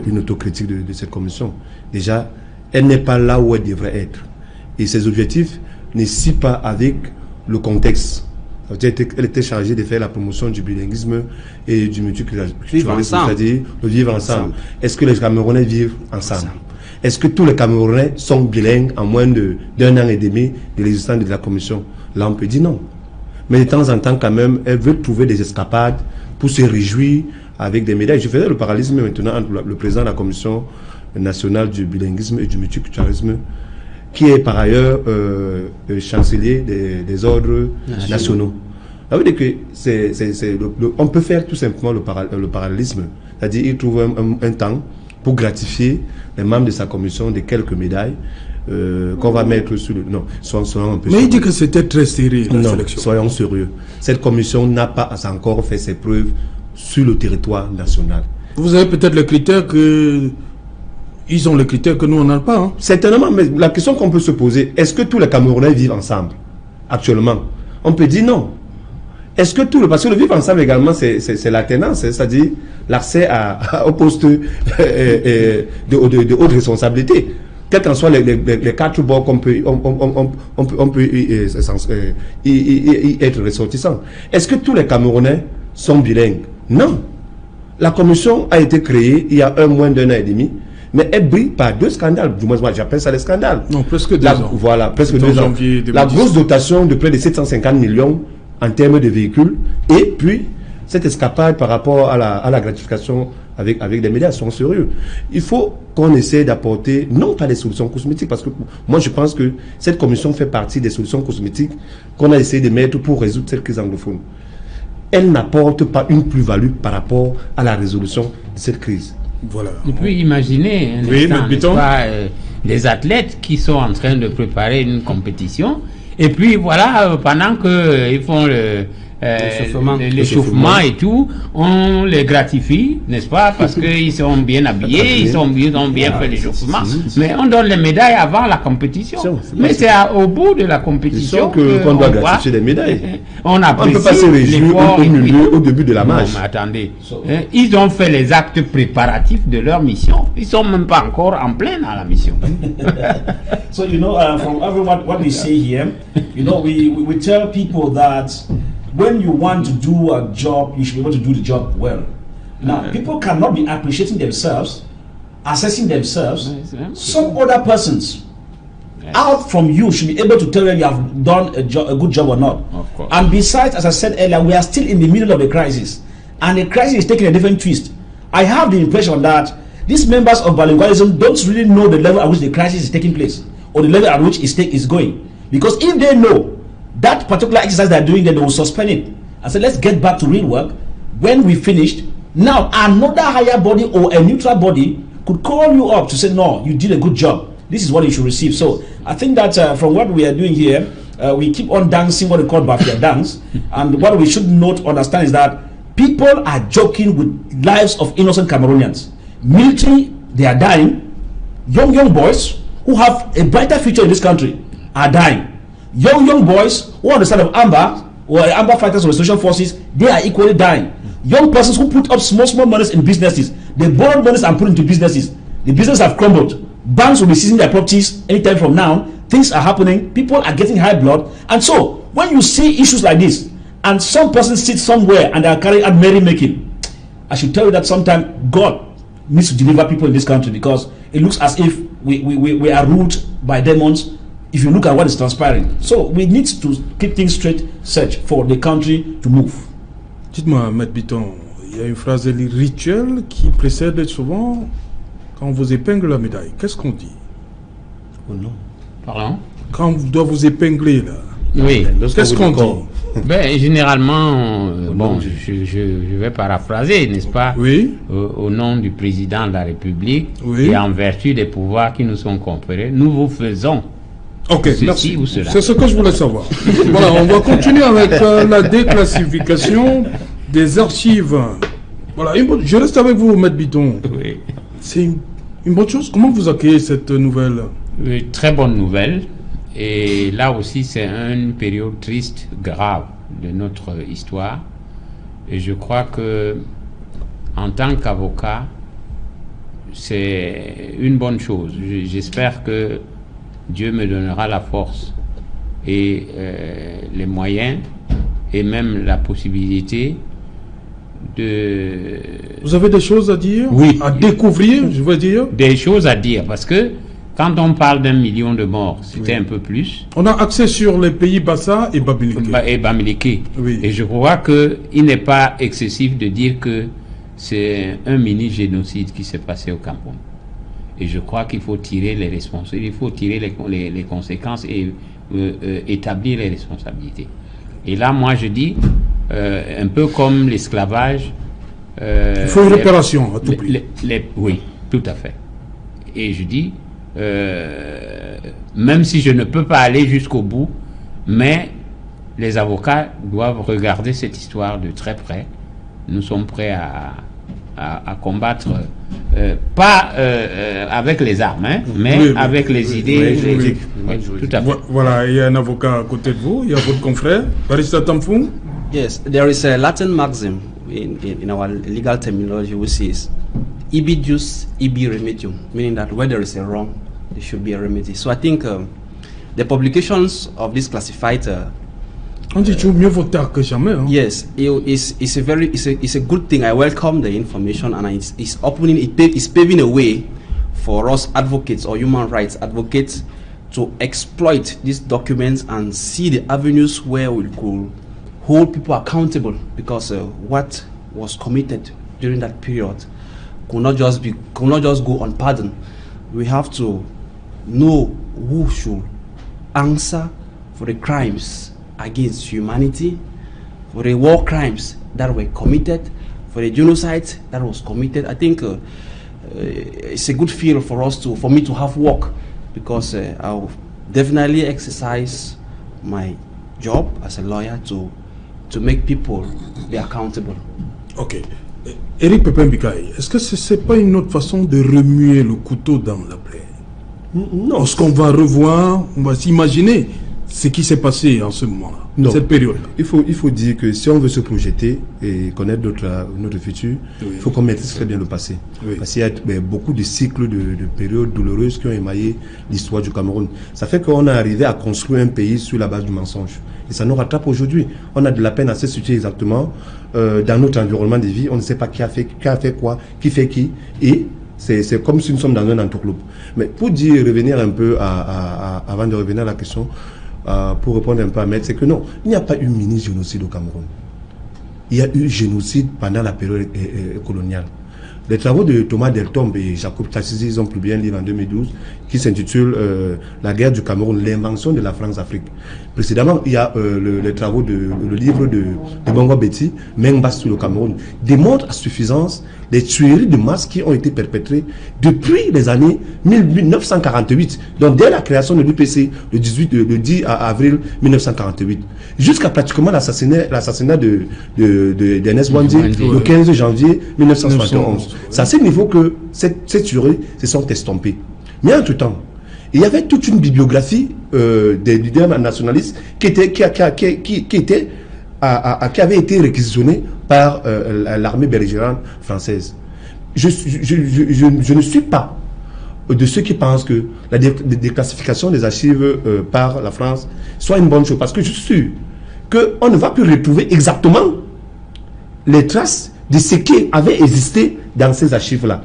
une autocritique de cette commission. Déjà, elle n'est pas là où elle devrait être. Et ses objectifs ne s'y pas avec le contexte. Elle était chargée de faire la promotion du bilinguisme et du multiculturalisme, c'est-à-dire le vivre ensemble. Est-ce que les Camerounais vivent ensemble? Est-ce que tous les Camerounais sont bilingues en moins d'un an et demi de l'existence de la commission? Là, on peut dire non. Mais de temps en temps, quand même, elle veut trouver des escapades pour se réjouir avec des médailles. Je faisais le parallélisme maintenant entre le président de la commission nationale du bilinguisme et du multiculturalisme, qui est par ailleurs chancelier des ordres nationaux. Ça veut dire que on peut faire tout simplement le parallélisme. C'est-à-dire qu'il trouve un temps pour gratifier les membres de sa commission de quelques médailles qu'on va mettre sur le... Non, soyons un peu sérieux. Mais il dit que c'était très sérieux, la sélection. Soyons sérieux. Cette commission n'a pas encore fait ses preuves sur le territoire national. Vous avez peut-être les critères que... Ils ont les critères que nous, on n'a pas. Hein. Certainement, mais la question qu'on peut se poser, est-ce que tous les Camerounais vivent ensemble actuellement? On peut dire non. Est-ce que parce que le vivre ensemble également, c'est l'alternance, c'est-à-dire l'accès au poste de haute responsabilité. Quels qu'en soient les 4 bords qu'on peut, on peut y être ressortissant. Est-ce que tous les Camerounais sont bilingues? Non. La commission a été créée il y a moins d'un an et demi. Mais elle brille par 2 scandales. Du moins, moi, j'appelle ça des scandales. Non, presque 2 ans. Voilà, presque 2 ans. La grosse dotation de près de 750 millions en termes de véhicules. Et puis, cette escapade par rapport à la gratification avec des médias sont sérieux. Il faut qu'on essaie d'apporter, non pas des solutions cosmétiques, parce que moi, je pense que cette commission fait partie des solutions cosmétiques qu'on a essayé de mettre pour résoudre cette crise anglophone. Elle n'apporte pas une plus-value par rapport à la résolution de cette crise. Voilà. Et puis imaginez des athlètes qui sont en train de préparer une compétition et puis voilà, pendant qu'ils font l'échauffement et tout, on les gratifie, n'est-ce pas, parce qu'ils sont bien habillés, ils ont bien fait l'échauffement, mais on donne les médailles avant la compétition. Mais c'est au bout de la compétition qu'on doit gratifier des médailles. On ne peut pas se réjouir au début de la marche. Non, mais attendez, ils ont fait les actes préparatifs de leur mission. Ils ne sont même pas encore en pleine à la mission. So, you know, from everyone, what we say here, you know, we tell people that when you want to do a job, you should be able to do the job well. Now, people cannot be appreciating themselves, assessing themselves. Some other persons out from you should be able to tell you you have done a good job or not. Of course. And besides, as I said earlier, we are still in the middle of a crisis. And the crisis is taking a different twist. I have the impression that these members of bilingualism don't really know the level at which the crisis is taking place, or the level at which it is going. Because if they know that particular exercise they're doing, then they will suspend it. I said, let's get back to real work. When we finished, now another higher body or a neutral body could call you up to say, no, you did a good job. This is what you should receive. So I think that from what we are doing here, we keep on dancing what we call Bafia dance. And what we should understand is that people are joking with lives of innocent Cameroonians. Military, they are dying. Young boys who have a brighter future in this country are dying. Young boys who are on the side of Amber or Amber fighters or restoration forces, they are equally dying. Young persons who put up small monies in businesses, they borrow monies and put into businesses. The business have crumbled. Banks will be seizing their properties anytime from now. Things are happening. People are getting high blood. And so, when you see issues like this, and some person sits somewhere and they are carrying out merrymaking, I should tell you that sometimes God needs to deliver people in this country because it looks as if we are ruled by demons. If you look at what is transpiring, so we need to keep things straight, search for the country to move. Dites-moi, Maître Bitton, il y a une phrase rituelle qui précède souvent quand on vous épingle la médaille. Qu'est-ce qu'on dit? Oh non. Pardon? Quand on doit vous épingler là. Oui. Qu'est-ce qu'on dit? Ben, généralement, je vais paraphraser, n'est-ce pas? Oui. Au nom du président de la République, oui, et en vertu des pouvoirs qui nous sont conférés, nous vous faisons. Ok, merci. Ou cela. C'est ce que je voulais savoir. Voilà, on va continuer avec la déclassification des archives. Voilà, je reste avec vous, Maître Bitton. Oui. C'est une bonne chose. Comment vous accueillez cette nouvelle? Oui, très bonne nouvelle. Et là aussi, c'est une période triste, grave de notre histoire. Et je crois que, en tant qu'avocat, c'est une bonne chose. J'espère que Dieu me donnera la force et les moyens et même la possibilité de... Vous avez des choses à dire? Oui. À découvrir, je veux dire? Des choses à dire, parce que quand on parle d'1 million de morts, c'était un peu plus. On a accès sur les pays Bassa et Bamileke. Oui. Et je crois qu'il n'est pas excessif de dire que c'est un mini-génocide qui s'est passé au Cameroun. Et je crois qu'il faut tirer les responsabilités, il faut tirer les conséquences et établir les responsabilités. Et là, moi, je dis, un peu comme l'esclavage... il faut une réparation à tout prix. Oui, tout à fait. Et je dis, même si je ne peux pas aller jusqu'au bout, mais les avocats doivent regarder cette histoire de très près. Nous sommes prêts à combattre... pas avec les armes, hein, mais avec les idées juridiques. Tout à fait. Voilà, il y a un avocat à côté de vous, il y a votre confrère, Barista Tamfou. Yes, there is a Latin maxim in our legal terminology which says, ibi jus, ibi remedium, meaning that where there is a wrong, there should be a remedy. So I think the publications of this classified on dit toujours mieux vaut tard que jamais. Hein? Yes, it's a good thing. I welcome the information, and it's opening, it's paving a way for us advocates or human rights advocates to exploit these documents and see the avenues where we could hold people accountable, because what was committed during that period could not just go unpardoned. We have to know who should answer for the crimes against humanity, for the war crimes that were committed, for the genocide that was committed. I think it's a good feel for me to have work, because I'll definitely exercise my job as a lawyer to make people be accountable. Ok. Eric Pepin-Bikaï, est-ce que ce n'est pas une autre façon de remuer le couteau dans la plaie? Non. Lorsqu'on va revoir, on va s'imaginer ce qui s'est passé en ce moment-là, cette période. Il faut dire que si on veut se projeter et connaître notre futur, il faut qu'on maîtrise très bien le passé. Oui. Parce qu'il y a beaucoup de cycles de périodes douloureuses qui ont émaillé l'histoire du Cameroun. Ça fait qu'on est arrivé à construire un pays sur la base du mensonge. Et ça nous rattrape aujourd'hui. On a de la peine à se situer exactement dans notre environnement de vie. On ne sait pas qui a fait quoi, qui fait qui. Et c'est comme si nous sommes dans un entreclub. Mais pour revenir un peu avant de revenir à la question, pour répondre un peu à Maître, c'est que non, il n'y a pas eu mini-génocide au Cameroun. Il y a eu génocide pendant la période coloniale. Les travaux de Thomas Deltombe et Jacob Tassizi, ils ont publié un livre en 2012 qui s'intitule La guerre du Cameroun, l'invention de la France-Afrique. Précédemment, il y a les travaux le livre de Bongo Betty, Mengbas sur le Cameroun, démontre à suffisance les tueries de masse qui ont été perpétrées depuis les années 1948. Donc dès la création de l'UPC, le 10 avril 1948, jusqu'à pratiquement l'assassinat d'Ernest Wandi le 15 janvier 1971. C'est à ce niveau que ces tueries se sont estompées. Mais entre-temps, il y avait toute une bibliographie des leaders nationalistes qui avait été réquisitionnée par l'armée belligérante française. Je ne suis pas de ceux qui pensent que la déclassification des archives par la France soit une bonne chose, parce que je suis sûr qu'on ne va plus retrouver exactement les traces de ce qui avait existé dans ces archives-là.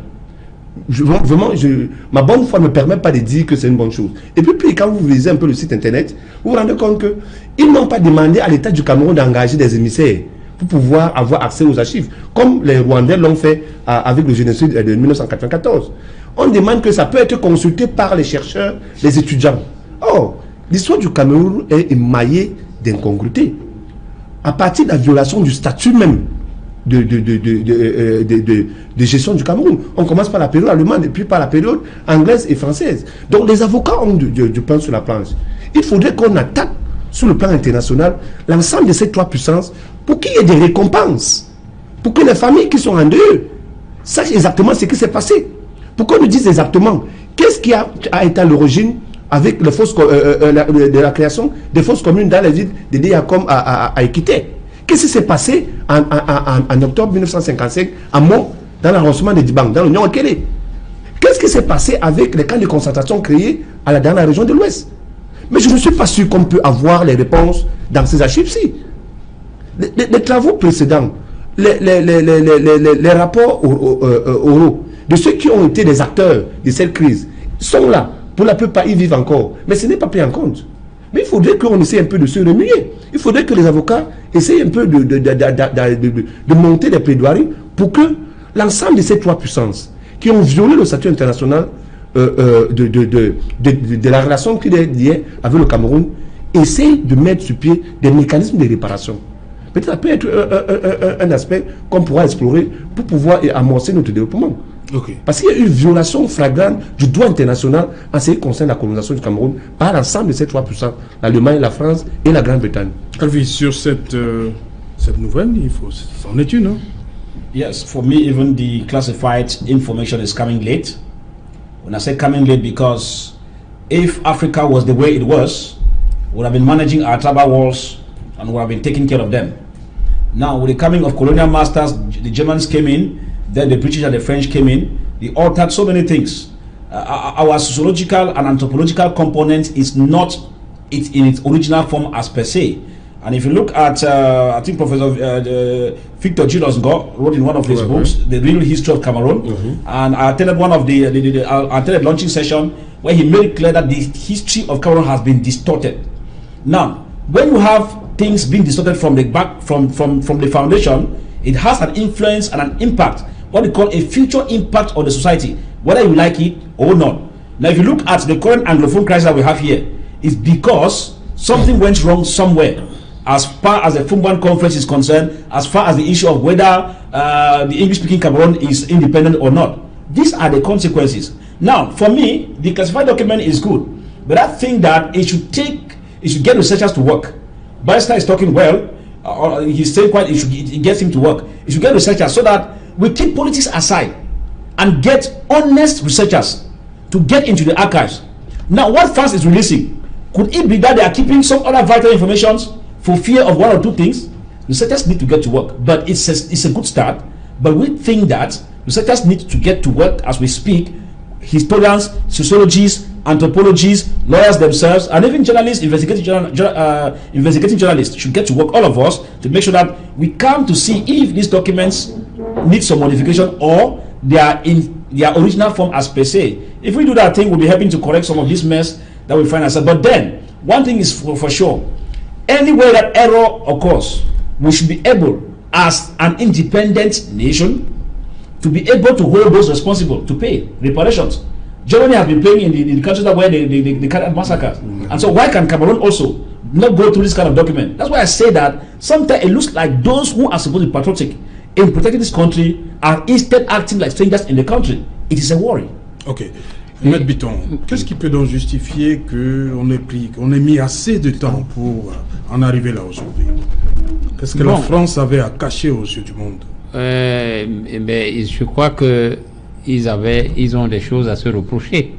Ma bonne foi ne me permet pas de dire que c'est une bonne chose. Et puis quand vous lisez un peu le site internet, vous vous rendez compte qu'ils n'ont pas demandé à l'État du Cameroun d'engager des émissaires pour pouvoir avoir accès aux archives, comme les Rwandais l'ont fait avec le génocide de 1994. On demande que ça peut être consulté par les chercheurs, les étudiants. Or, l'histoire du Cameroun est émaillée d'incongruités. À partir de la violation du statut même de gestion du Cameroun. On commence par la période allemande et puis par la période anglaise et française. Donc les avocats ont du pain sur la planche. Il faudrait qu'on attaque sur le plan international l'ensemble de ces trois puissances pour qu'il y ait des récompenses. Pour que les familles qui sont en dehors sachent exactement ce qui s'est passé. Pour qu'on nous dise exactement qu'est-ce qui a été à l'origine avec les fausses, de la création des fausses communes dans les villes de Diakom à Ekité. Qu'est-ce qui s'est passé en octobre 1955 à Mont, dans l'arrondissement de Dibang, dans l'Union Okele? Qu'est-ce qui s'est passé avec les camps de concentration créés dans la région de l'Ouest? Mais je ne suis pas sûr qu'on peut avoir les réponses dans ces archives-ci. Les travaux précédents, les rapports oraux de ceux qui ont été des acteurs de cette crise sont là. Pour la plupart, ils vivent encore. Mais ce n'est pas pris en compte. Mais il faudrait qu'on essaie un peu de se remuer. Il faudrait que les avocats essayent un peu de monter des plaidoiries pour que l'ensemble de ces trois puissances qui ont violé le statut international de la relation qu'il est liée avec le Cameroun essayent de mettre sur pied des mécanismes de réparation. Peut-être ça peut être un aspect qu'on pourra explorer pour pouvoir amorcer notre développement. Okay. Parce qu'il y a eu une violation flagrante du droit international en ce qui concerne la colonisation du Cameroun par l'ensemble de ces trois puissances, l'Allemagne, la France et la Grande-Bretagne. Alvi, sur cette nouvelle, il faut s'en est une. Hein? Yes, for me, even the classified information is coming late. When I say coming late, because if Africa was the way it was, we would have been managing our tribal wars and would have been taking care of them. Now, with the coming of colonial masters, the Germans came in. Then the British and the French came in. They altered so many things. Our sociological and anthropological component is not in its original form as per se. And if you look at, I think Professor Victor Gilosgo wrote in one of his books, The Real History of Cameroon, and I attended one of the launching session where he made it clear that the history of Cameroon has been distorted. Now, when you have things being distorted from the back, from the foundation, it has an influence and an impact, what we call a future impact on the society, whether you like it or not. Now, if you look at the current Anglophone crisis that we have here, it's because something went wrong somewhere, as far as the Fumban conference is concerned, as far as the issue of whether the English-speaking Cameroon is independent or not. These are the consequences. Now, for me, the classified document is good, but I think that it should get researchers to work. Barrister is talking well. He's saying it gets him to work. It should get researchers so that we keep politics aside and get honest researchers to get into the archives. Now, what France is releasing, could it be that they are keeping some other vital information for fear of one or two things? Researchers need to get to work, but it's a good start. But we think that researchers need to get to work as we speak. Historians, sociologists, anthropologists, lawyers themselves, and even journalists, investigating journalists should get to work, all of us, to make sure that we come to see if these documents need some modification or they are in their original form as per se. If we do that thing, we'll be helping to correct some of this mess that we find ourselves. But then, one thing is for sure, anywhere that error occurs, we should be able, as an independent nation, to be able to hold those responsible to pay reparations. Germany has been playing in the countries where they carry out massacres. And so why can Cameroon also not go through this kind of document? That's why I say that sometimes it looks like those who are supposed to be patriotic in protecting this country are instead acting like strangers in the country. It is a worry. Ok. Maître Bitton, qu'est-ce qui peut donc justifier qu'on ait mis assez de temps pour en arriver là aujourd'hui? Qu'est-ce que la France avait à cacher aux yeux du monde? Je crois que ils ont des choses à se reprocher.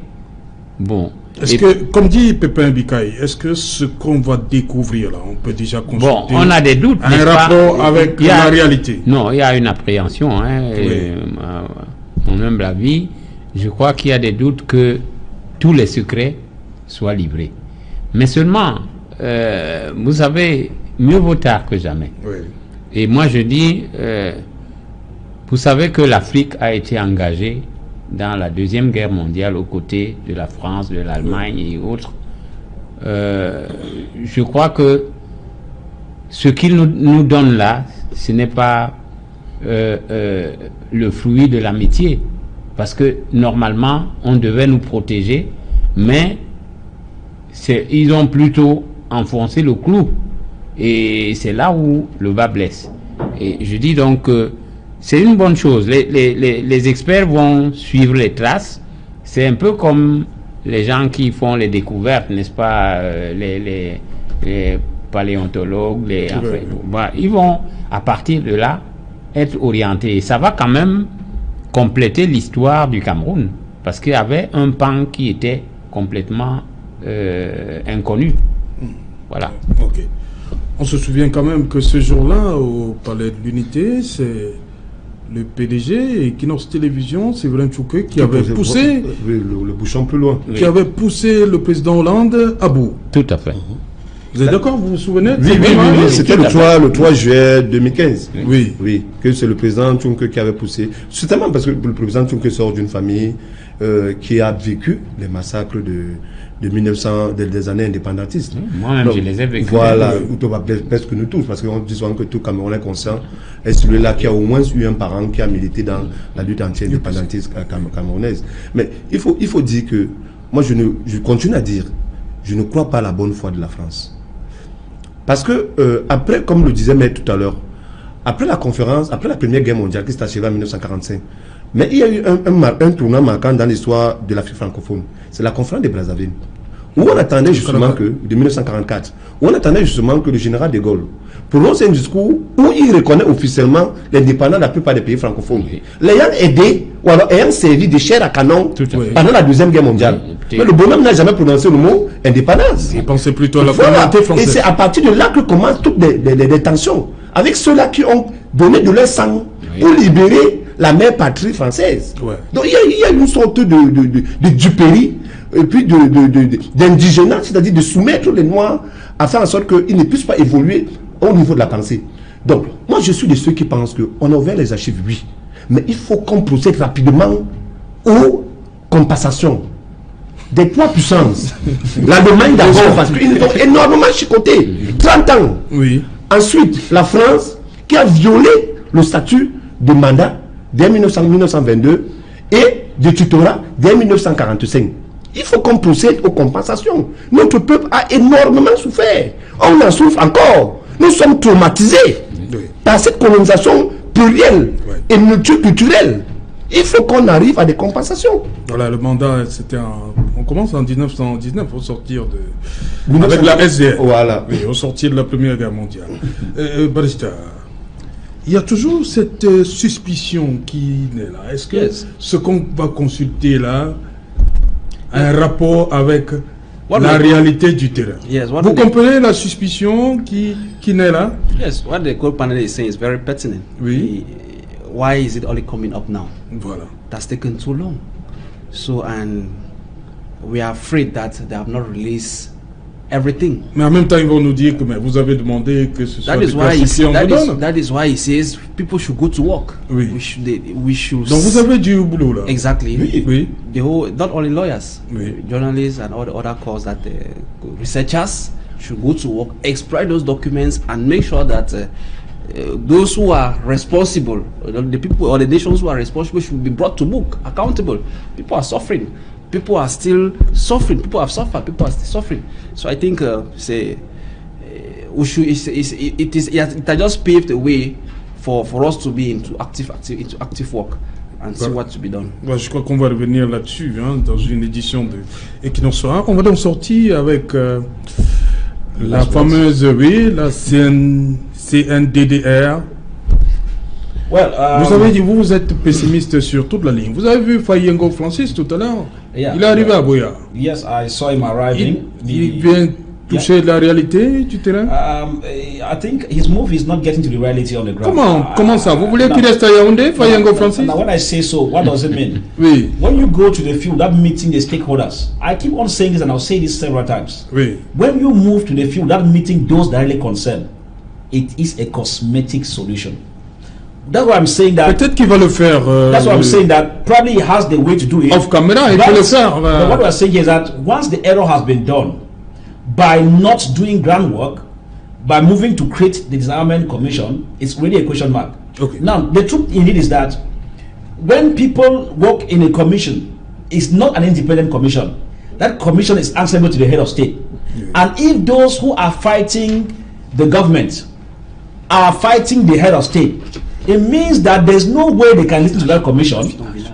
Bon. Est-ce que, comme dit Pépin Bikaï, est-ce que ce qu'on va découvrir là, on peut déjà constater on a des doutes, un rapport avec la réalité? Non, il y a une appréhension. Mon humble avis, je crois qu'il y a des doutes que tous les secrets soient livrés. Mais seulement, vous savez, mieux vaut tard que jamais. Oui. Et moi je dis, Vous savez que l'Afrique a été engagée dans la Deuxième Guerre mondiale aux côtés de la France, de l'Allemagne et autres. Je crois que ce qu'ils nous donnent là, ce n'est pas le fruit de l'amitié. Parce que normalement, on devait nous protéger, mais ils ont plutôt enfoncé le clou. Et c'est là où le bas blesse. Et je dis donc que c'est une bonne chose. Les experts vont suivre les traces. C'est un peu comme les gens qui font les découvertes, n'est-ce pas, les paléontologues, ils vont, à partir de là, être orientés. Et ça va quand même compléter l'histoire du Cameroun, parce qu'il y avait un pan qui était complètement inconnu. Voilà. Ok. On se souvient quand même que ce jour-là, au Palais de l'Unité, c'est le PDG Equinox Télévision, Séverin Tchouké, qui avait poussé le bouchon plus loin, qui avait poussé le président Hollande à bout. Tout à fait. Vous êtes d'accord, vous vous souvenez? Oui, c'était le 3 juillet 2015. Oui, que c'est le président Tchouké qui avait poussé. Certainement parce que le président Tchouké sort d'une famille qui a vécu les massacres de 1900, des années indépendantistes. Moi-même, je les ai vécus. Voilà, presque nous tous, parce qu'on dit souvent que tout Camerounais conscient est celui-là qui a au moins eu un parent qui a milité dans la lutte anti-indépendantiste camerounaise. Mais il faut dire que, moi je continue à dire, je ne crois pas à la bonne foi de la France. Parce que, après, comme le disait Maître tout à l'heure, après la Première Guerre mondiale qui s'est achevée en 1945, mais il y a eu un tournant marquant dans l'histoire de l'Afrique francophone. C'est la conférence de Brazzaville, où on attendait justement que, de 1944, où on attendait justement que le général de Gaulle prononce un discours où il reconnaît officiellement l'indépendance de la plupart des pays francophones, l'ayant aidé ou alors ayant servi de chair à canon pendant la Deuxième Guerre mondiale. Mais le bonhomme n'a jamais prononcé le mot indépendance. Il pensait plutôt à la communauté française. Et c'est à partir de là que commencent toutes les tensions, avec ceux-là qui ont donné de leur sang pour libérer la mère patrie française. Donc il y a une sorte de duperie et puis d'indigénat, c'est-à-dire de soumettre les Noirs à faire en sorte qu'ils ne puissent pas évoluer au niveau de la pensée. Donc moi je suis de ceux qui pensent qu'on a ouvert les archives, oui, mais il faut qu'on procède rapidement aux compensations des trois puissances. L'Allemagne d'abord, parce qu'ils nous ont énormément chicoté, 30 ans. Oui. Ensuite, la France qui a violé le statut de mandat dès 1922 et de tutorat dès 1945. Il faut qu'on procède aux compensations. Notre peuple a énormément souffert. On en souffre encore. Nous sommes traumatisés par cette colonisation plurielle et multiculturelle. Il faut qu'on arrive à des compensations. Voilà, le mandat, c'était on commence en 1919 au sortir de... avec la SDR. Voilà. Oui, au sortir de la Première Guerre mondiale. Barista, il y a toujours cette suspicion qui est là. Est-ce que ce qu'on va consulter là a un rapport avec la réalité du terrain? Vous comprenez la suspicion qui naît là? Yes, what the co-panel is saying is very pertinent. Oui. Why is it only coming up now? Voilà. That's taken too long. So, and we are afraid that they have not released everything. Mais en même temps, ils vont nous dire que mais vous avez demandé que ce soit déclassifié. That is why he says people should go to work. Oui. We should. Donc vous avez du boulot là. Exactly. Oui. The whole, not only lawyers, oui, journalists and all the other cause that researchers should go to work, exploit those documents, and make sure that those who are responsible, the people or the nations who are responsible, should be brought to book, accountable. People are suffering. People are still suffering. People have suffered. People are still suffering. So I think we should. It has just paved the way for us to be into active work and see what to be done. Ouais, je crois qu'on va revenir là-dessus dans une édition de Equinox Soir. On va donc sortir avec la fameuse la CNDDR. Well, vous avez dit vous êtes pessimiste sur toute la ligne. Vous avez vu Fayengo Francis tout à l'heure. Yeah, il est arrivé à Boya. Yes, I saw him arriving. Il vient toucher la réalité du terrain. I think his move is not getting to the reality on the ground. Comment ça? Vous voulez qu'il reste à Yaoundé, Fayengo Francis? Now, when I say so, what does it mean? Oui. When you go to the field, that meeting the stakeholders, I keep on saying this and I'll say this several times. Oui. When you move to the field, that meeting those directly concerned, it is a cosmetic solution. That's why I'm saying that. Peut-être qu'il va le faire. That's why I'm saying that probably he has the way to do it. Off camera, il peut le faire. But what we're saying is that once the error has been done, by not doing groundwork, by moving to create the disarmament commission, it's really a question mark. Okay. Now, the truth in it is that when people work in a commission, it's not an independent commission. That commission is answerable to the head of state. Yeah. And if those who are fighting the government are fighting the head of state, it means that there's no way they can listen to that commission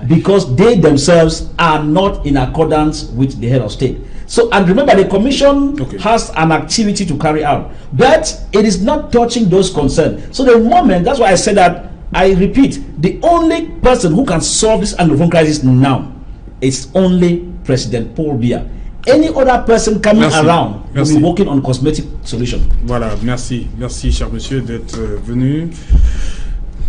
because they themselves are not in accordance with the head of state. So, and remember, the commission has an activity to carry out, but it is not touching those concerns. So the moment, that's why I said that, I repeat, the only person who can solve this Anglophone crisis now is only President Paul Biya. Any other person coming around will be working on cosmetic solution. Voilà, merci, cher monsieur, d'être venu.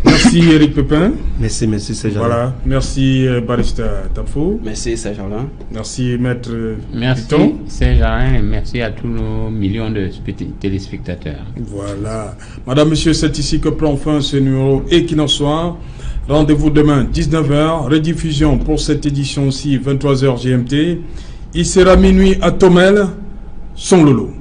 Merci Éric Pépin. Merci Serge. Voilà, merci Barista Tafo. Merci Serge Alain. Merci Maître Merci Serge Alain et merci à tous nos millions de téléspectateurs. Voilà. Madame, monsieur, c'est ici que prend fin ce numéro et qu'il en soit. Rendez-vous demain 19h, rediffusion pour cette édition aussi 23h GMT. Il sera minuit à Tomel, son Lolo.